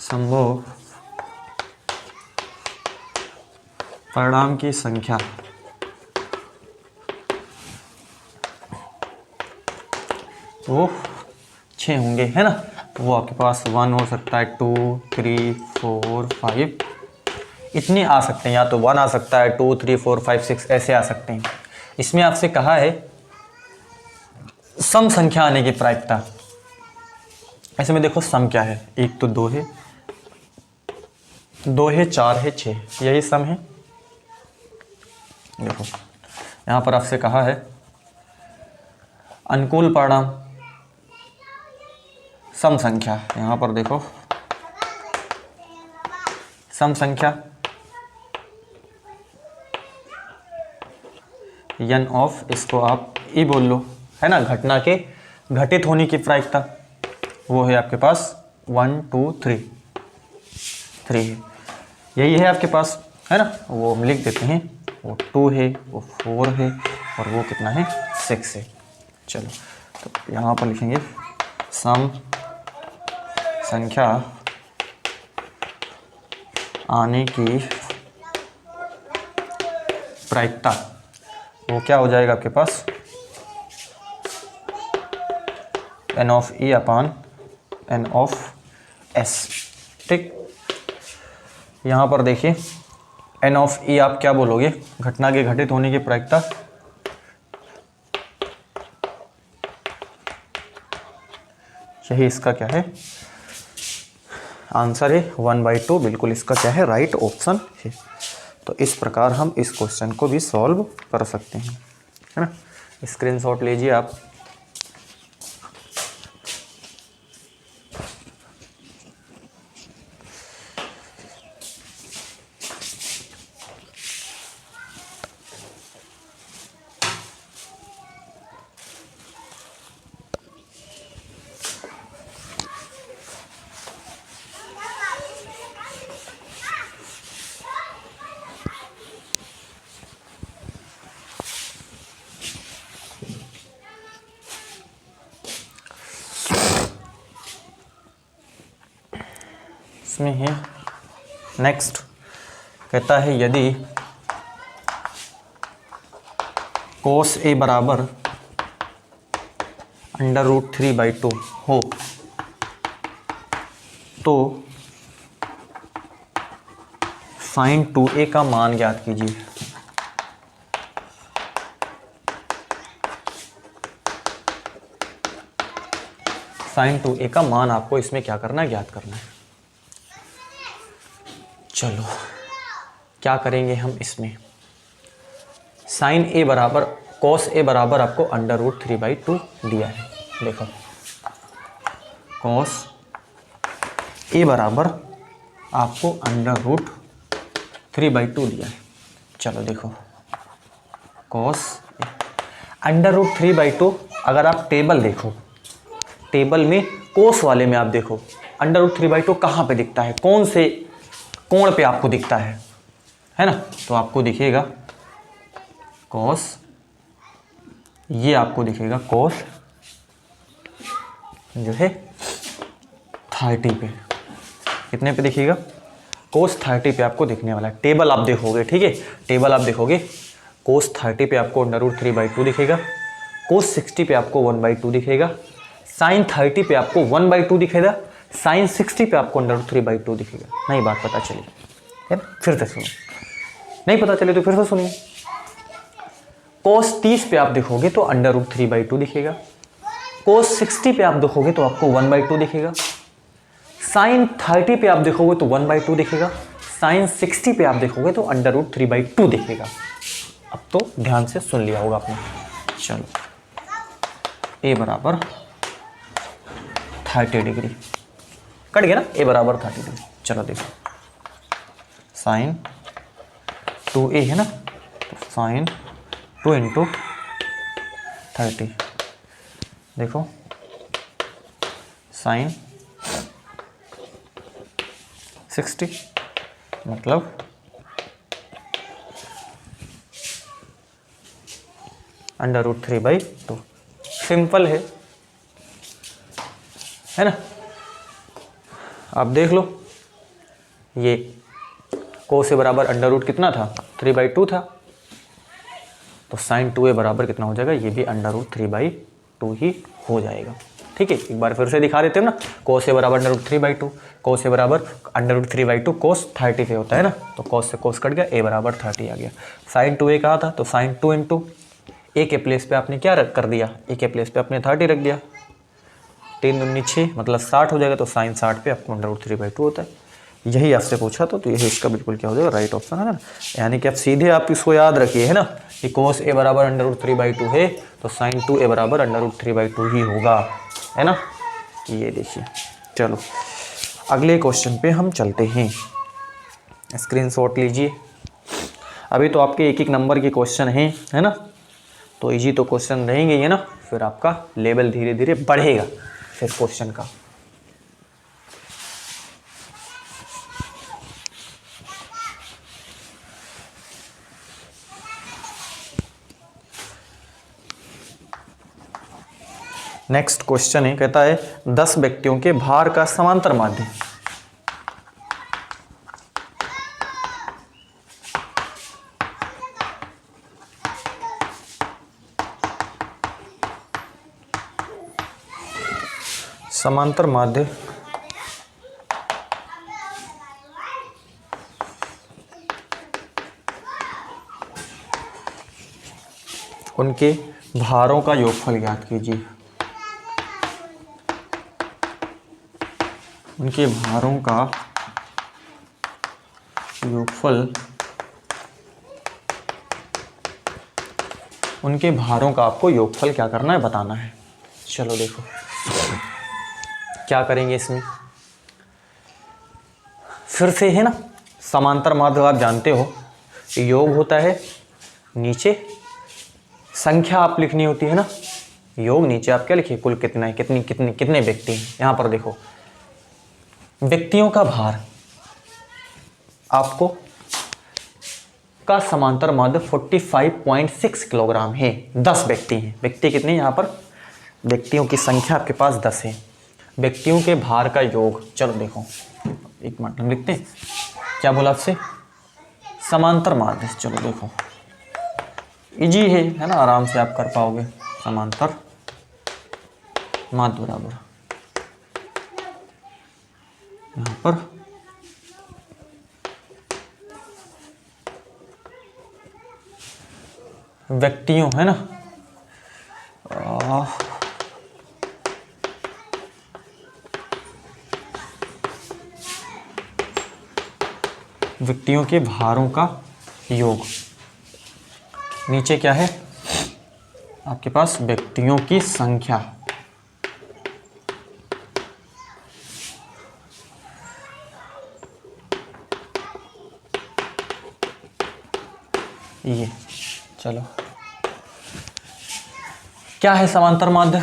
संभव परिणाम की संख्या वो 6 होंगे, है ना। तो वो आपके पास 1 हो सकता है, 2 3 4 5 इतने आ सकते हैं, या तो 1 आ सकता है, 2 3 4 5 6 ऐसे आ सकते हैं। इसमें आपसे कहा है सम संख्या आने की प्रायिकता। ऐसे में देखो सम क्या है, 1 तो 2 है, 2 है, 4 है, 6, यही सम है। देखो यहाँ पर आपसे कहा है अनुकूल परिणाम सम संख्या। यहाँ पर देखो सम संख्या n ऑफ, इसको आप ई बोल लो, है ना, घटना के घटित होने की प्रायिकता वो है आपके पास 1 2 3 है, यही है आपके पास, है ना। वो हम लिख देते हैं, वो 2 है, वो 4 है, और वो कितना है 6 है। चलो तो यहाँ पर लिखेंगे सम संख्या आने की प्रायिकता, वो क्या हो जाएगा आपके पास n of e upon n of s, ठीक। यहाँ पर देखिए n ऑफ e आप क्या बोलोगे, घटना के घटित होने की प्रायिकता, यही इसका क्या है आंसर है 1/2, बिल्कुल इसका क्या है राइट ऑप्शन है। तो इस प्रकार हम इस क्वेश्चन को भी सॉल्व कर सकते हैं, है ना। स्क्रीनशॉट लीजिए आप। इसमें है नेक्स्ट, कहता है यदि cos A बराबर √3/2 हो तो sin 2A का मान ज्ञात कीजिए। sin 2A का मान आपको इसमें क्या करना है, ज्ञात करना है। चलो क्या करेंगे हम इसमें, sin A बराबर cos A बराबर आपको √3/2 दिया है। देखो cos A बराबर आपको √3/2 दिया है। चलो देखो cos √3/2, अगर आप टेबल देखो, टेबल में कोस वाले में आप देखो √3/2 कहाँ पे दिखता है, कौन से कोण पे आपको दिखता है ना, तो आपको दिखेगा cos, ये आपको दिखेगा cos जो है 30 पे, कितने पे दिखेगा, cos 30 पे आपको दिखने वाला है। टेबल आप देखोगे, ठीक है, टेबल आप देखोगे cos 30 पे आपको √3/2 दिखेगा, cos 60 पे आपको 1/2 दिखेगा, sin 30 पे आपको 1/2 दिखेगा, sin 60 पे आपको √3/2 दिखेगा। नहीं बात पता चली है, फिर से सुनो, नहीं पता चले तो फिर से सुनिए। cos 30 पे आप देखोगे तो √3/2 दिखेगा, cos 60 पे आप देखोगे तो आपको 1/2 दिखेगा, sin 30 पे आप देखोगे तो 1/2 दिखेगा, sin 60 पे आप देखोगे तो √3/2 दिखेगा। अब तो ध्यान से सुन लिया होगा आपने। चलो A बराबर 30 डिग्री कट गया ना, A बराबर 30 डिग्री। चलो देखो sin 2A है ना, तो sin 2 × 30, देखो sin 60 मतलब √3/2। सिंपल है ना। आप देख लो, ये cos A बराबर √ कितना था, 3/2 था, तो sin 2A बराबर कितना हो जाएगा, ये भी √3/2 ही हो जाएगा। ठीक है, एक बार फिर से दिखा देते हैं ना, cos A बराबर √3/2, cos A बराबर √3/2 cos 30 से होता है ना, तो cos से cos कट गया, A बराबर 30 आ गया। sin 2A कहा था, तो sin 2 × A के प्लेस पे आपने क्या कर दिया, A के प्लेस पे आपने 30 रख दिया, 3 दूनी 6 मतलब 60 हो जाएगा, तो sin 60 पे आपको √3/2 होता है। यही आपसे पूछा तो यही इसका बिल्कुल क्या हो जाएगा, राइट ऑप्शन है ना। यानी कि आप सीधे आप इसको याद रखिए है ना, कि cos A बराबर √3/2 है तो sin 2A बराबर √3/2 ही होगा, है ना। ये देखिए, चलो अगले क्वेश्चन पे हम चलते हैं, स्क्रीनशॉट लीजिए। अभी तो आपके एक एक नंबर के क्वेश्चन हैं, है ना, तो इजी तो क्वेश्चन रहेंगे ही है ना, फिर आपका लेवल धीरे धीरे बढ़ेगा फिर क्वेश्चन का। नेक्स्ट क्वेश्चन है, कहता है 10 व्यक्तियों के भार का समांतर माध्य उनके भारों का योगफल ज्ञात कीजिए। उनके भारों का योगफल, उनके भारों का आपको योगफल क्या करना है, बताना है। चलो देखो क्या करेंगे इसमें, फिर से है ना, समांतर माध्य आप जानते हो, योग होता है नीचे संख्या आप लिखनी होती है ना, योग नीचे आप क्या लिखिए, कुल कितना है, कितने व्यक्ति हैं। यहाँ पर देखो व्यक्तियों का भार आपको का समांतर माध्य 45.6 किलोग्राम है। 10 व्यक्ति हैं, व्यक्ति कितने यहाँ पर, व्यक्तियों की संख्या आपके पास 10 है, व्यक्तियों के भार का योग। चलो देखो एक मिनट हम लिखते हैं, क्या बोला आपसे, समांतर माध्य। चलो देखो इजी है ना, आराम से आप कर पाओगे। समांतर माध्य बराबर यहाँ पर व्यक्तियों है ना, व्यक्तियों के भारों का योग। नीचे क्या है आपके पास, व्यक्तियों की संख्या। ये चलो क्या है समांतर माध्य,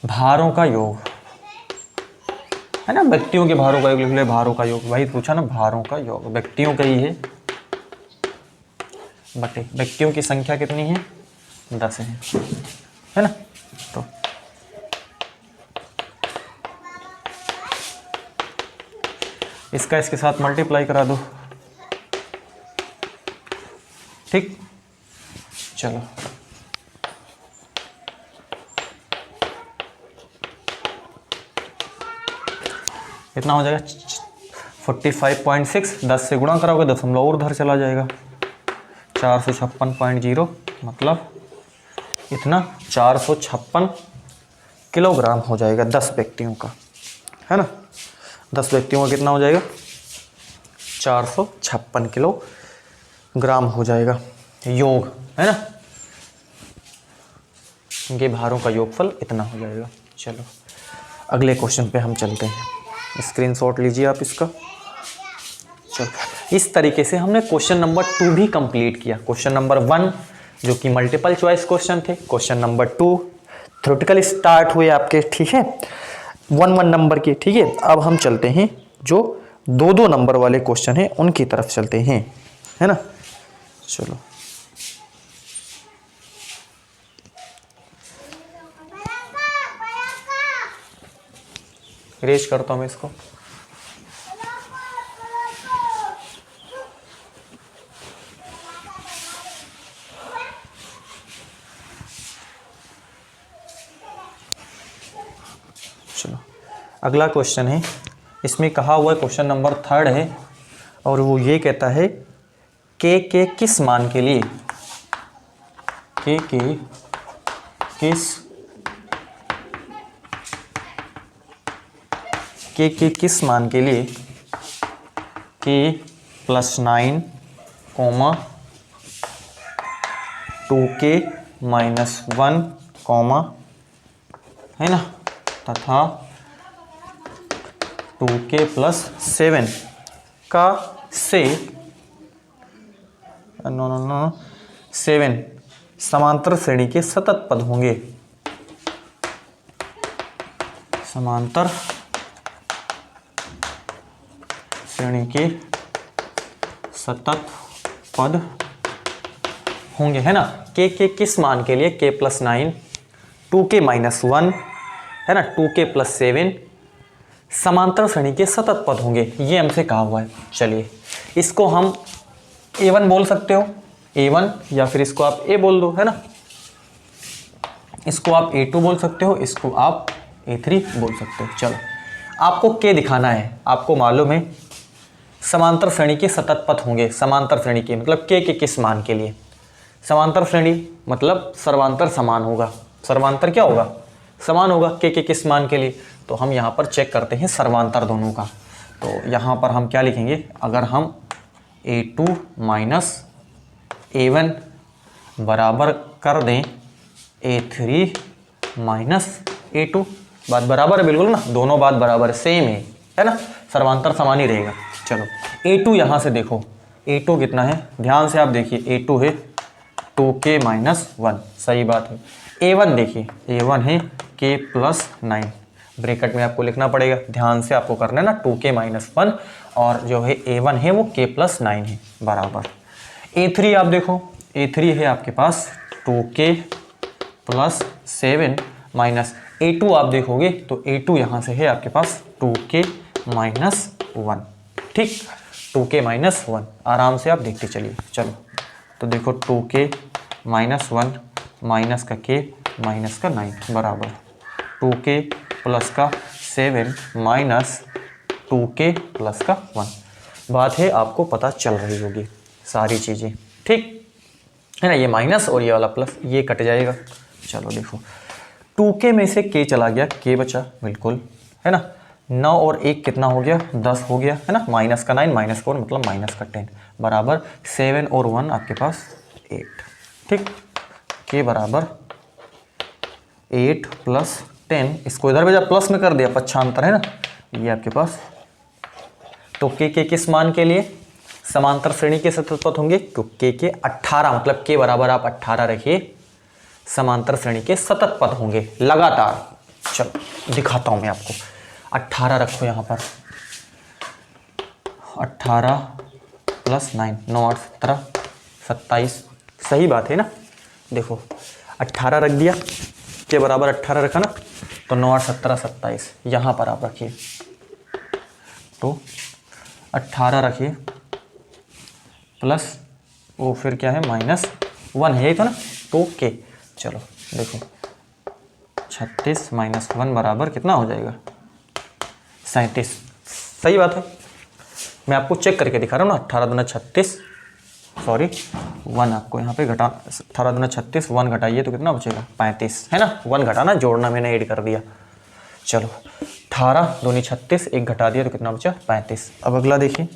भारों का योग है ना, व्यक्तियों के भारों का योग लिख ले, भारों का योग, वही पूछा ना, भारों का योग व्यक्तियों का ही है बटे व्यक्तियों की संख्या कितनी है, 10 है ना। तो इसका इसके साथ मल्टीप्लाई करा दो, ठीक। चलो कितना हो जाएगा 45.6, 10 से गुणा कराओगे दशमलव और उधर चला जाएगा, 456.0 मतलब इतना 456 किलोग्राम हो जाएगा 10 व्यक्तियों का, है ना। 10 व्यक्तियों का कितना हो जाएगा 456 किलोग्राम हो जाएगा योग, है ना। इनके भारों का योगफल इतना हो जाएगा। चलो अगले क्वेश्चन पे हम चलते हैं, स्क्रीनशॉट लीजिए आप इसका। चलो इस तरीके से हमने क्वेश्चन नंबर 2 भी कंप्लीट किया। क्वेश्चन नंबर 1 जो कि मल्टीपल चॉइस क्वेश्चन थे, क्वेश्चन नंबर 2 थ्योरेटिकल स्टार्ट हुए आपके, ठीक है, 1 नंबर के, ठीक है। अब हम चलते हैं जो 2 नंबर वाले क्वेश्चन हैं उनकी तरफ चलते हैं, है ना। चलो इरेज करता हूं मैं इसको। चलो अगला क्वेश्चन है, इसमें कहा हुआ है, क्वेश्चन नंबर 3 है और वो ये कहता है के किस मान के लिए, के किस मान के लिए k+9, 2k-1, है ना, तथा 2k+7 का से 7 समांतर श्रेणी के सतत पद होंगे। समांतर श्रेणी के सतत पद होंगे, है ना। के किस मान के लिए, k+9, 2k-1, है ना, 2k+7 समांतर श्रेणी के सतत पद होंगे, ये हमसे कहा हुआ है। चलिए इसको हम a1 बोल सकते हो, a1, या फिर इसको आप a बोल दो, है ना। इसको आप a2 बोल सकते हो, इसको आप a3 बोल सकते हो। चलो आपको k दिखाना है, आपको मालूम है समांतर श्रेणी के सतत पद होंगे। समांतर श्रेणी के मतलब k के किस मान के लिए, समांतर श्रेणी मतलब सर्वांतर समान होगा। सर्वांतर क्या होगा, समान होगा k के किस मान के लिए। तो हम यहाँ पर चेक करते हैं सर्वांतर दोनों का। तो यहाँ पर हम क्या लिखेंगे, अगर हम a2 - a1 बराबर कर दें a3 - a2, बात बराबर है बिल्कुल ना, दोनों बात बराबर सेम है ना, सर्वांतर समान ही रहेगा। चलो a2 यहाँ से देखो, a2 कितना है, ध्यान से आप देखिए, a2 है 2k-1, सही बात है। a1 देखिए, a1 है k+9, ब्रैकेट में आपको लिखना पड़ेगा, ध्यान से आपको करना है ना, 2k-1, और जो है a1 है वो k+9 है बराबर। a3 आप देखो, a3 है आपके पास 2k+7 माइनस a2 आप देखोगे तो a2 यहाँ से है आपके पास 2k माइनस 1, ठीक, 2k माइनस 1, आराम से आप देखते चलिए। चलो तो देखो 2k माइनस 1 माइनस का k माइनस का 9 बराबर 2k प्लस का 7 माइनस 2k प्लस का 1। बात है आपको पता चल रही होगी सारी चीज़ें, ठीक है ना। ये माइनस और ये वाला प्लस, ये कट जाएगा। चलो देखो 2k में से k चला गया, k बचा, बिल्कुल है ना। 9 और 1 कितना हो गया, 10 हो गया है ना। माइनस का 9 माइनस का 1 मतलब माइनस का 10 बराबर 7 और 1 आपके पास 8, ठीक। k बराबर 8 प्लस 10, इसको इधर भेजा प्लस में कर दिया, पक्षांतर है ना, ये आपके पास। तो k के किस मान के लिए समांतर श्रेणी के सतत पथ होंगे, तो k के 18, मतलब k बराबर आप 18 रखिए, समांतर श्रेणी के सतत पथ होंगे लगातार। चलो दिखाता हूं मैं आपको, 18 रखो यहाँ पर, 18 प्लस 9, 9 8 17 27, सही बात है ना। देखो 18 रख दिया, के बराबर 18 रखा ना, तो 9 8 17 27, यहाँ पर आप रखिए, तो 18 रखिए प्लस वो फिर क्या है माइनस 1 है तो ना, तो के। चलो देखो 36 माइनस 1 बराबर कितना हो जाएगा 37, सही बात है। मैं आपको चेक करके दिखा रहा हूँ ना, 18 दूना 36, सॉरी 1 आपको यहाँ पे घटा, 18 दूना 36, 1 घटाइए तो कितना बचेगा 35, है ना। 1 घटाना, जोड़ना मैंने ऐड कर दिया। चलो 18 दूनी 36, 1 घटा दिया तो कितना बचा 35। अब अगला देखिए,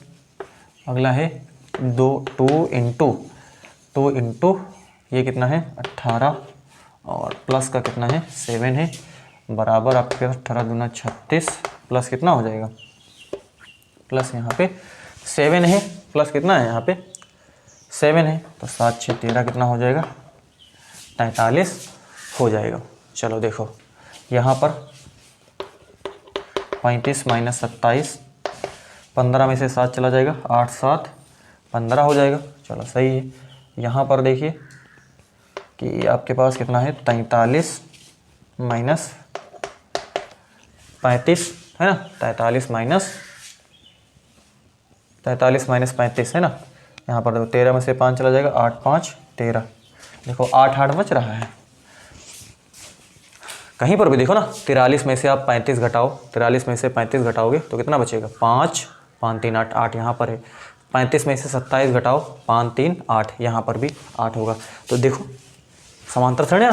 अगला है 2 इंटू ये कितना है 18 और प्लस का कितना है 7 है, बराबर आपके पास 18 दूना 36 प्लस कितना हो जाएगा, प्लस यहाँ पे 7 है, प्लस कितना है यहाँ पे 7 है, तो 7 6 13 कितना हो जाएगा 43 हो जाएगा। चलो देखो यहाँ पर 35 माइनस 27, 15 में से 7 चला जाएगा, 8 7 15 हो जाएगा। चलो सही है। यहाँ पर देखिए कि आपके पास कितना है 43 माइनस 35 है ना, 43 माइनस 35 है ना। यहाँ पर देखो 13 में से 5 चला जाएगा, 8 5 13, देखो 8 8 बच रहा है। कहीं पर भी देखो ना, 43 में से आप 35 घटाओ, 43 में से 35 घटाओगे तो कितना बचेगा 5 5 3 8, 8 यहाँ पर है। 35 में से 27 घटाओ, 5 3 8, यहाँ पर भी 8 होगा। तो देखो समांतर श्रेणी ना,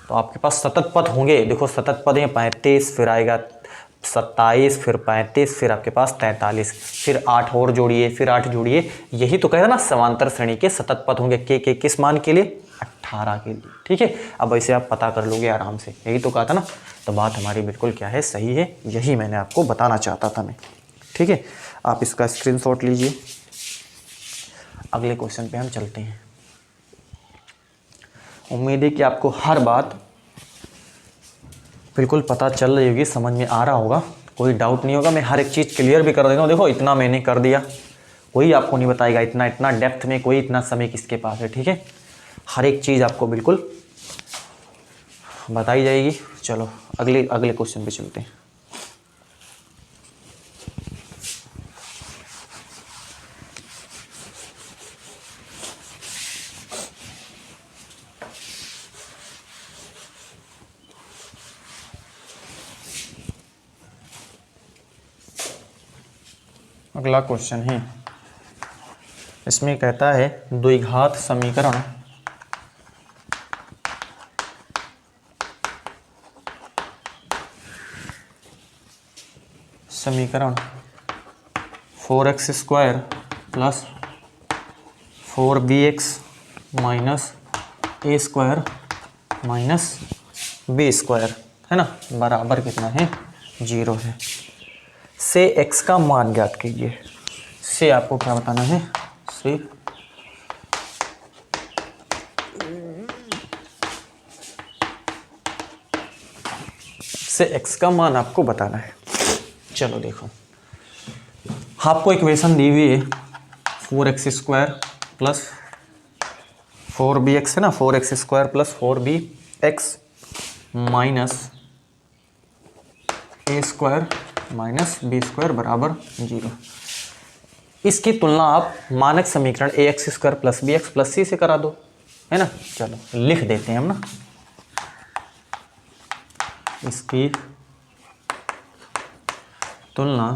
तो आपके पास सतत पथ होंगे। देखो सतत पथ है 35, फिर आएगा 27, फिर 35, फिर आपके पास 43, फिर 8 और जोड़िए, फिर 8 जोड़िए, यही तो कह रहा ना समांतर श्रेणी के सतत पथ होंगे। के किस मान के लिए 18 के लिए, ठीक है। अब ऐसे आप पता कर लोगे आराम से, यही तो कहा था ना। तो बात हमारी बिल्कुल क्या है, सही है, यही मैंने आपको बताना चाहता था मैं, ठीक है। आप इसका स्क्रीनशॉट लीजिए। अगले क्वेश्चन पे हम चलते हैं। उम्मीद है कि आपको हर बात बिल्कुल पता चल रही होगी, समझ में आ रहा होगा, कोई डाउट नहीं होगा। मैं हर एक चीज़ क्लियर भी कर देता हूँ। देखो इतना मैंने कर दिया, कोई आपको नहीं बताएगा इतना डेप्थ में, कोई इतना समय किसके पास है, ठीक है। हर एक चीज़ आपको बिल्कुल बताई जाएगी। चलो अगले क्वेश्चन पे चलते हैं। अगला क्वेश्चन है, इसमें कहता है द्विघात समीकरण समीकरण 4x² plus 4bx minus a² minus b² है ना, बराबर कितना है 0 है। से x का मान ज्ञात कीजिए। से आपको क्या बताना है, से x का मान आपको बताना है। चलो देखो, आपको इक्वेशन दी हुई है 4x² प्लस 4bx है ना, 4x² plus 4bx minus a square minus B square बराबर 0। इसकी तुलना आप मानक समीकरण a x square plus b x plus c से करा दो, है ना। चलो लिख देते हैं हम ना, इसकी तुलना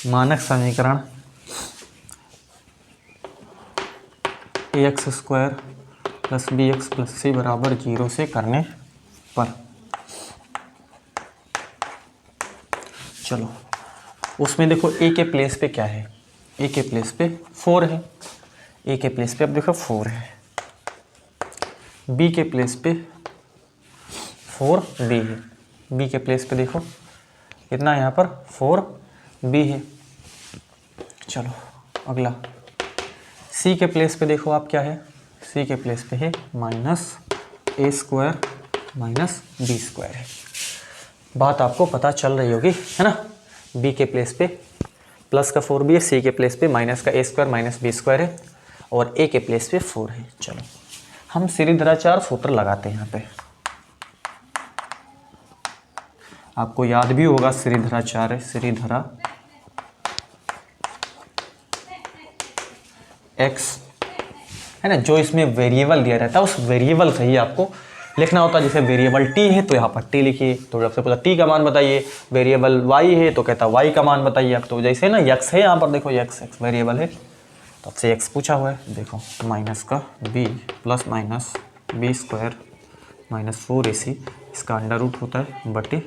मानक समीकरण a x square plus b x plus c बराबर 0 से करने पर, चलो उसमें देखो ए के प्लेस पे क्या है, ए के प्लेस पे 4 है, ए के प्लेस पे अब देखो 4 है, बी के प्लेस पे 4b है, बी के प्लेस पे देखो कितना यहाँ पर 4b है। चलो अगला सी के प्लेस पे देखो आप क्या है, सी के प्लेस पे है minus a square minus B square है। बात आपको पता चल रही होगी, है ना। बी के प्लेस पे प्लस का 4b है, सी के प्लेस पे माइनस का ए स्क्वायर माइनस बी स्क्वायर है और ए के प्लेस पे 4 है। चलो हम श्रीधराचार्य सूत्र लगाते हैं यहाँ पे, आपको याद भी होगा श्रीधराचार्य, श्रीधरा एक्स, है ना। जो इसमें वेरिएबल दिया रहता है उस वेरिएबल से ही आपको लिखना होता है। जैसे वेरिएबल टी है तो यहाँ पर टी लिखिए, तो जब से पूछा टी का मान बताइए, वेरिएबल वाई है तो कहता वाई का मान बताइए। अब तो जैसे ना यक्स है, यहाँ पर देखो यक्स एक्स वेरिएबल है तो आपसे एक्स पूछा हुआ है, देखो माइनस का B plus minus B square minus 4ac, इसका अंडर रूट होता है बटे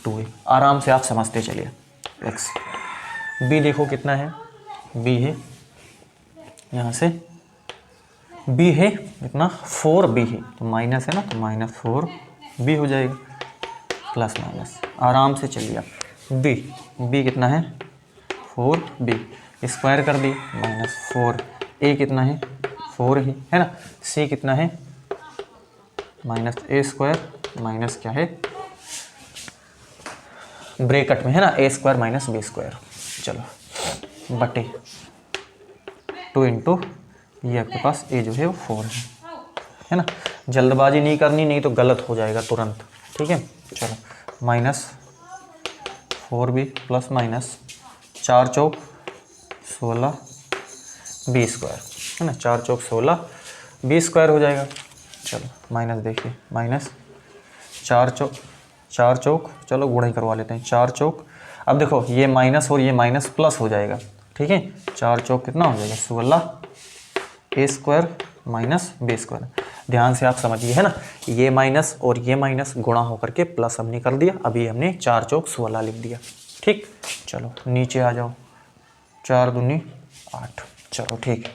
2a। आराम से आप समझते चलिए। एक्स बी देखो कितना है, बी है यहाँ से b है कितना 4b है, तो माइनस है ना, तो माइनस 4b हो जाएगा प्लस माइनस। आराम से चलिए आप b कितना है 4b, स्क्वायर कर दी माइनस 4a कितना है 4 ही है ना, c कितना है माइनस a स्क्वायर माइनस क्या है ब्रैकेट में है ना a square minus b square. चलो बटे 2 इंटू ये आपके पास ए जो है वो 4 है ना। जल्दबाजी नहीं करनी, नहीं तो गलत हो जाएगा तुरंत, ठीक है। चलो माइनस 4b प्लस माइनस 4 चौक 16 बी स्क्वायर है ना, 4 चौक 16 बी स्क्वायर हो जाएगा। चलो माइनस देखिए, माइनस 4 चौक चलो गुणा ही करवा लेते हैं, 4 चौक। अब देखो ये माइनस और ये माइनस प्लस हो जाएगा, ठीक है। 4 चौक कितना हो जाएगा 16 A square minus B square. ध्यान से आप समझिए, है ना, ये माइनस और ये माइनस गुणा होकर के प्लस हमने कर दिया। अभी हमने 4 चौक 16 लिख दिया, ठीक। चलो नीचे आ जाओ, 4 दूनी 8। चलो ठीक है,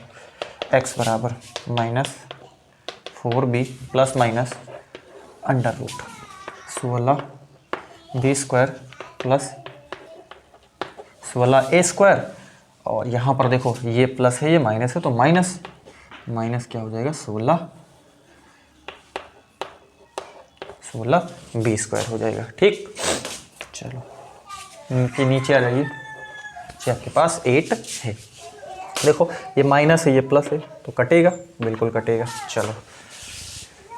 एक्स बराबर minus 4b plus minus under root 16 B square plus 16 A square. और यहाँ पर देखो ये प्लस है ये माइनस है, तो माइनस क्या हो जाएगा 16 बी स्क्वायर हो जाएगा, ठीक। चलो नीचे आ जाइए, आपके पास 8 है। देखो ये माइनस है ये प्लस है तो कटेगा, बिल्कुल कटेगा। चलो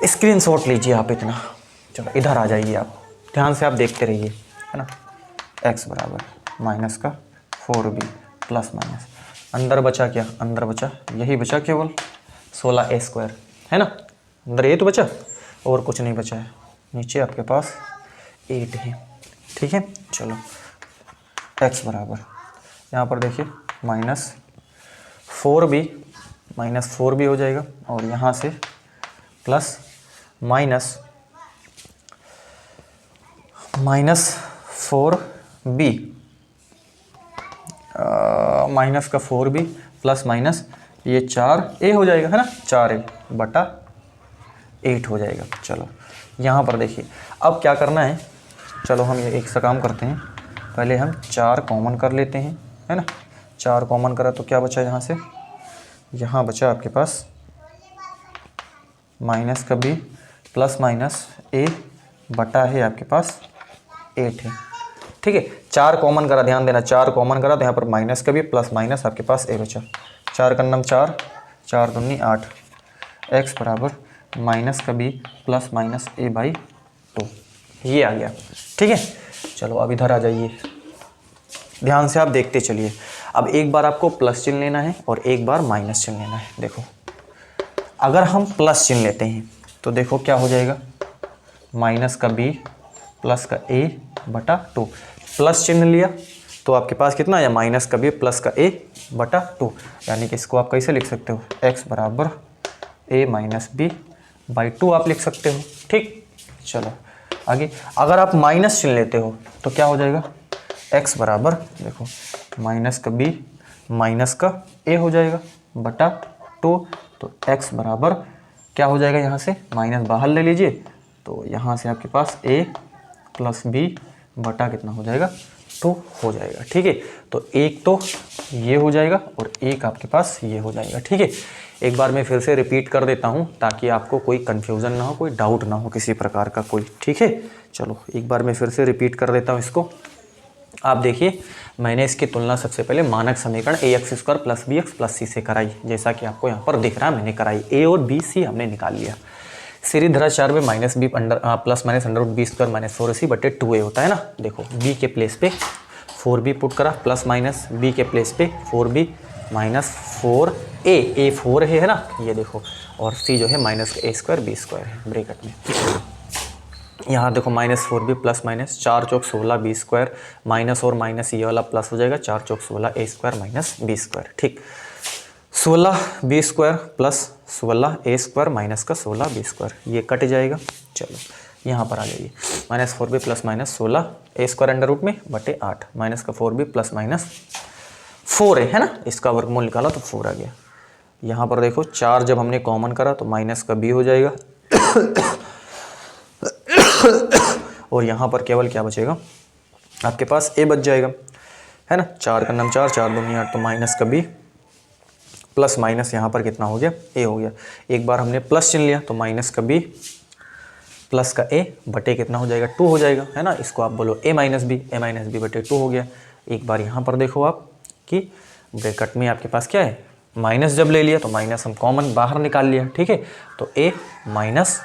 स्क्रीनशॉट लीजिए आप इतना। चलो इधर आ जाइए आप, ध्यान से आप देखते रहिए, है ना। एक्स बराबर माइनस का 4b प्लस माइनस अंदर बचा क्या, अंदर बचा यही बचा केवल 16 ए स्क्वायर, है ना। अंदर ये तो बचा और कुछ नहीं बचा है। नीचे आपके पास 8 है, ठीक है। चलो एक्स बराबर यहाँ पर देखिए माइनस 4b हो जाएगा और यहाँ से प्लस माइनस 4b माइनस का 4b प्लस माइनस ये 4a हो जाएगा, है ना, 4a बटा 8 हो जाएगा। चलो यहाँ पर देखिए अब क्या करना है, चलो हम ये एक सा काम करते हैं, पहले हम 4 कॉमन कर लेते हैं, है ना। 4 कॉमन करा तो क्या बचा यहाँ से, यहाँ बचा आपके पास माइनस का b प्लस माइनस a बटा है आपके पास 8 है, ठीक है। 4 कॉमन करा, ध्यान देना 4 कॉमन करा तो यहाँ पर माइनस का भी प्लस माइनस आपके पास a बचा। 4 का नम 4 दूनी 8 x बराबर माइनस का b plus minus a by 2, ये आ गया। ठीक है, चलो अब इधर आ जाइए, ध्यान से आप देखते चलिए। अब एक बार आपको प्लस चिन्ह लेना है और एक बार माइनस चिन्ह लेना है। देखो अगर हम प्लस चिन्ह लेते हैं तो देखो क्या हो जाएगा, माइनस का b प्लस का a बटा 2। प्लस चिन्ह लिया तो आपके पास कितना आया, माइनस का b प्लस का a बटा 2, यानी कि इसको आप कैसे लिख सकते हो, x बराबर a माइनस b बाई 2 आप लिख सकते हो। ठीक, चलो आगे। अगर आप माइनस चिन्ह लेते हो तो क्या हो जाएगा, x बराबर देखो माइनस का b माइनस का a हो जाएगा बटा 2। तो x बराबर क्या हो जाएगा, यहाँ से माइनस बाहर ले लीजिए, तो यहाँ से आपके पास a प्लस b बटा कितना हो जाएगा, 2 हो जाएगा। ठीक है, तो एक तो ये हो जाएगा और एक आपके पास ये हो जाएगा। ठीक है, एक बार मैं फिर से रिपीट कर देता हूँ ताकि आपको कोई कन्फ्यूज़न ना हो, कोई डाउट ना हो किसी प्रकार का कोई। ठीक है, चलो एक बार मैं फिर से रिपीट कर देता हूँ इसको। आप देखिए, मैंने इसकी तुलना सबसे पहले मानक समीकरण ax² plus bx plus c से कराई, जैसा कि आपको यहाँ पर दिख रहा है मैंने कराई। a और b c हमने निकाल लिया। सीरीधराचार्य में minus B plus minus √b² minus 4ac बटे 2a होता है ना। देखो b के प्लेस पे 4b पुट करा, प्लस माइनस b के प्लेस पे 4b माइनस 4a, a 4 है ना, ये देखो, और c जो है माइनस का a² b² है ब्रैकेट में। यहाँ देखो माइनस 4b प्लस माइनस 4 चौक 16 b² माइनस और माइनस ये वाला प्लस हो जाएगा, 4 चौक 16 a² माइनस b²। ठीक, 16 b² प्लस 16 a² माइनस का 16 b², ये कट जाएगा। चलो यहाँ पर आ जाइए, minus 4b plus minus 16 a² under root में बटे 8 माइनस का 4b प्लस माइनस 4 है ना, इसका वर्गमूल निकाला तो 4 आ गया। यहाँ पर देखो 4 जब हमने कॉमन करा तो माइनस का b हो जाएगा और यहाँ पर केवल क्या बचेगा, आपके पास a बच जाएगा, है ना। 4 का नाम 4, 4 दूनी 8, तो माइनस का b प्लस माइनस यहाँ पर कितना हो गया, a हो गया। एक बार हमने प्लस चिन्ह लिया तो माइनस का b प्लस का a बटे कितना हो जाएगा, 2 हो जाएगा, है ना। इसको आप बोलो a माइनस b बटे 2 हो गया। एक बार यहाँ पर देखो आप कि ब्रैकेट में आपके पास क्या है, माइनस जब ले लिया तो माइनस हम कॉमन बाहर निकाल लिया। ठीक है, तो a माइनस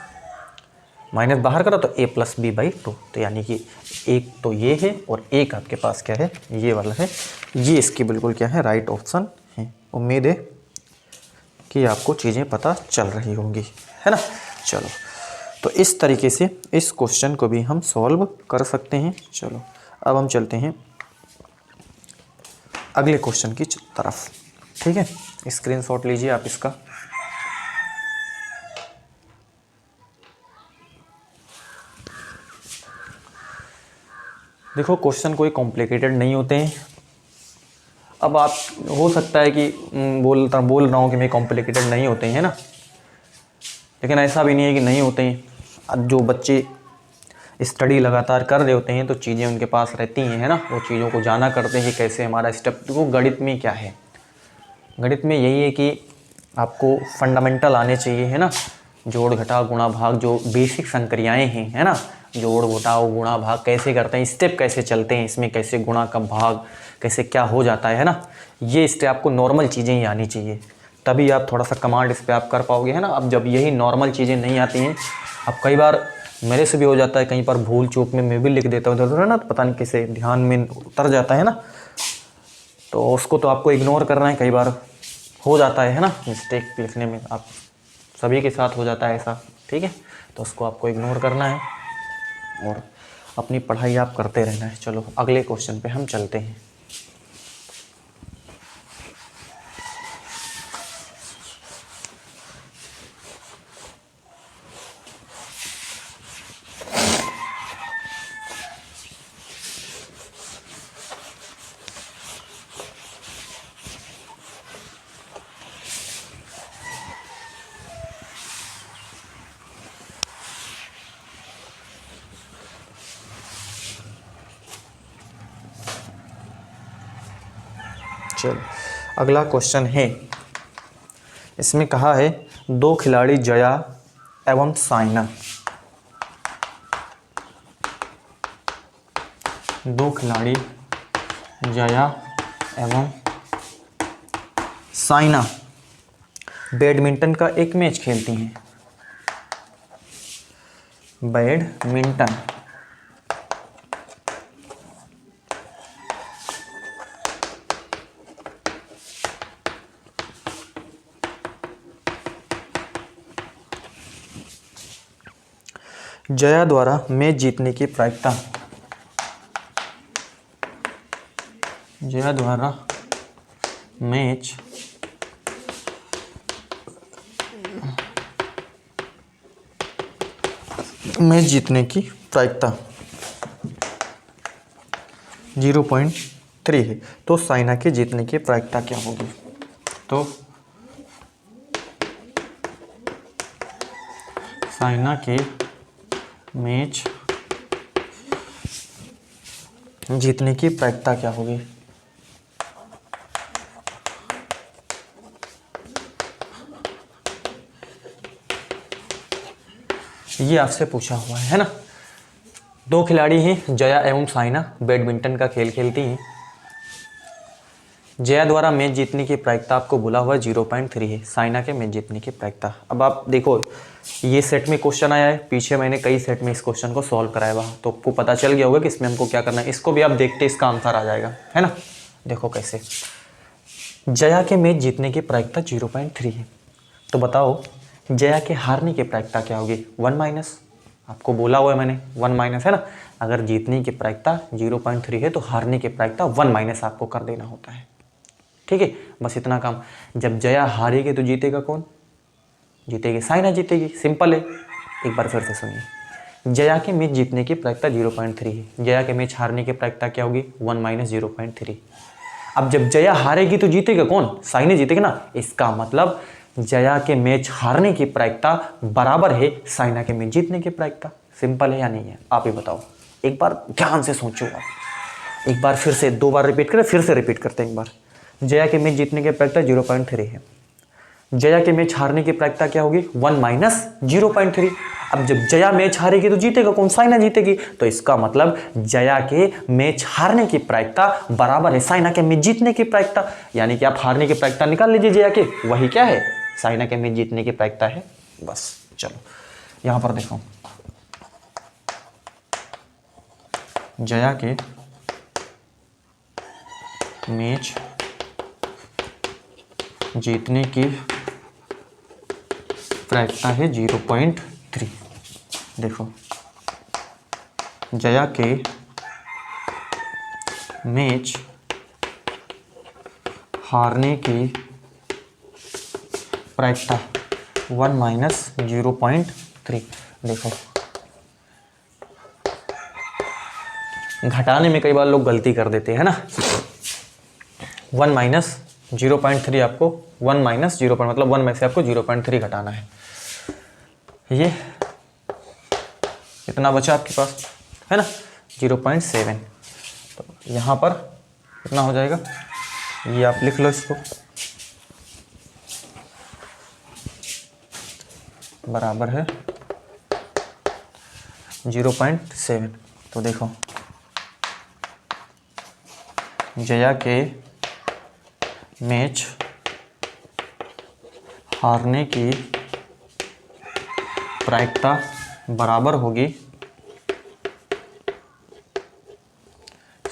माइनस बाहर करा तो a प्लस b बाई 2, तो यानी कि एक तो ये है और एक आपके पास क्या है, ये वाला है। ये इसकी बिल्कुल क्या है, राइट ऑप्शन है। उम्मीद है कि आपको चीज़ें पता चल रही होंगी, है ना। चलो, तो इस तरीके से इस क्वेश्चन को भी हम सॉल्व कर सकते हैं। चलो अब हम चलते हैं अगले क्वेश्चन की तरफ। ठीक है, स्क्रीनशॉट लीजिए आप इसका। देखो क्वेश्चन कोई कॉम्प्लिकेटेड नहीं होते हैं। अब आप हो सकता है कि बोल रहा हूँ कि मैं कॉम्प्लिकेटेड नहीं होते हैं ना, लेकिन ऐसा भी नहीं है कि नहीं होते हैं। अब जो बच्चे स्टडी लगातार कर रहे होते हैं तो चीज़ें उनके पास रहती हैं, है ना, वो चीज़ों को जाना करते हैं कि कैसे हमारा स्टेप। देखो गणित में क्या है, गणित में यही है कि आपको फंडामेंटल आने चाहिए, है ना। जोड़ घटाव गुणा भाग, जो बेसिक संक्रियाएं हैं, है ना, जोड़ घटाव गुणा भाग कैसे करते हैं, स्टेप कैसे चलते हैं इसमें, कैसे गुणा का भाग कैसे क्या हो जाता है ना, ये स्टेप आपको नॉर्मल चीज़ें ही आनी चाहिए, तभी आप थोड़ा सा कमांड इस पर आप कर पाओगे, है ना। अब जब यही नॉर्मल चीज़ें नहीं आती हैं, अब कई बार मेरे से भी हो जाता है, कहीं पर भूल चूक में मैं भी लिख देता हूँ इधर, है ना, तो पता नहीं कैसे ध्यान में उतर जाता है ना, तो उसको तो आपको इग्नोर करना है। कई बार हो जाता है ना, मिस्टेक लिखने में, आप सभी के साथ हो जाता है ऐसा। ठीक है, तो उसको आपको इग्नोर करना है और अपनी पढ़ाई आप करते रहना है। चलो अगले क्वेश्चन पे हम चलते हैं। चलो अगला क्वेश्चन है, इसमें कहा है 2 खिलाड़ी जया एवं साइना, 2 खिलाड़ी जया एवं साइना बैडमिंटन का एक मैच खेलती हैं। बैडमिंटन जया द्वारा मैच जीतने की प्रायिकता, जया द्वारा मैच जीतने की प्रायिकता 0.3 है। तो साइना के जीतने की प्रायिकता क्या होगी? तो साइना के मैच जीतने की प्रायिकता क्या होगी? ये आपसे पूछा हुआ है ना। दो खिलाड़ी हैं, जया एवं साइना बैडमिंटन का खेल खेलती हैं। जया द्वारा मैच जीतने की प्रायिकता आपको बोला हुआ 0.3 है, साइना के मैच जीतने की प्रायिकता। अब आप देखो, ये सेट में क्वेश्चन आया है, पीछे मैंने कई सेट में इस क्वेश्चन को सॉल्व कराया हुआ, तो आपको पता चल गया होगा कि इसमें हमको क्या करना है। इसको भी आप देखते इसका आंसर आ जाएगा, है ना। देखो कैसे, जया के मैच जीतने की प्रायिकता 0.3 है, तो बताओ जया के हारने की प्रायिकता क्या होगी? 1- आपको बोला हुआ है मैंने 1- है ना। अगर जीतने की प्रायिकता 0.3 है तो हारने की प्रायिकता 1- आपको कर देना होता है, ठीक है। बस इतना काम। जब जया हारेगी तो जीतेगा कौन? जीतेगी साइना, जीतेगी, सिंपल है। एक बार फिर से सुनिए, जया के मैच जीतने की प्रायिकता 0.3 है, जया के मैच हारने की प्रायिकता क्या होगी? 1- 0.3। अब जब जया हारेगी तो जीतेगा कौन? साइना जीतेगा ना। इसका मतलब जया के मैच हारने की प्रायिकता बराबर है साइना के मैच जीतने की प्रायिकता। सिंपल है या नहीं है? आप ही बताओ, एक बार ध्यान से सोचो आप। एक बार फिर से, 2 बार रिपीट करें, फिर से रिपीट करते हैं एक बार। जया के मैच जीतने की प्रायिकता 0.3 है, जया के मैच हारने की प्रायिकता क्या होगी? 1- 0.3। अब जब जया मैच हारेगी तो जीतेगा कौन? साइना जीतेगी। तो इसका मतलब जया के मैच हारने की प्रायिकता बराबर है साइना के मैच जीतने की प्रायिकता। यानी कि आप हारने की प्रायिकता निकाल लीजिए जया के, वही क्या है? साइना के मैच जीतने की प्रायिकता है। बस चलो यहां पर देखो, जया के मैच जीतने की प्रायिकता है 0.3। देखो, जया के मैच हारने की प्रायिकता 1- 0.3। देखो, घटाने में कई बार लोग गलती कर देते हैं ना। 1- 0.3 आपको 1- 0 मतलब 1 में से आपको 0.3 घटाना है। ये कितना बचा आपके पास, है ना? 0.7। तो यहाँ पर कितना हो जाएगा, ये आप लिख लो, इसको बराबर है 0.7। तो देखो, जया के मैच हारने की प्रायिकता बराबर होगी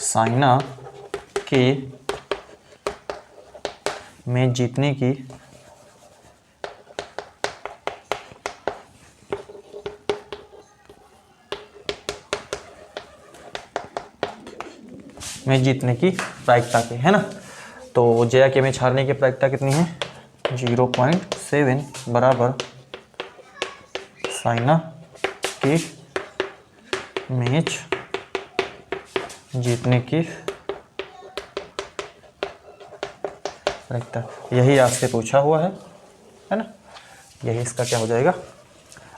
साइना के मैच जीतने की प्रायिकता के, है ना। तो जया के मैच हारने की प्रायिकता कितनी है? 0.7 बराबर साइना के मैच जीतने की प्रायिकता। यही आपसे पूछा हुआ है ना। यही इसका क्या हो जाएगा,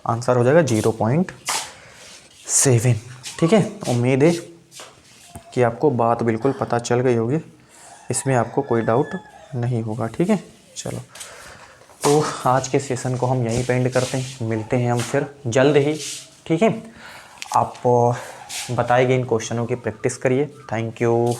आंसर हो जाएगा 0.7। ठीक है, उम्मीद है कि आपको बात बिल्कुल पता चल गई होगी, इसमें आपको कोई डाउट नहीं होगा। ठीक है, चलो तो आज के सेशन को हम यहीं पे एंड करते हैं, मिलते हैं हम फिर जल्द ही। ठीक है, आप बताए गए इन क्वेश्चनों की प्रैक्टिस करिए। Thank you.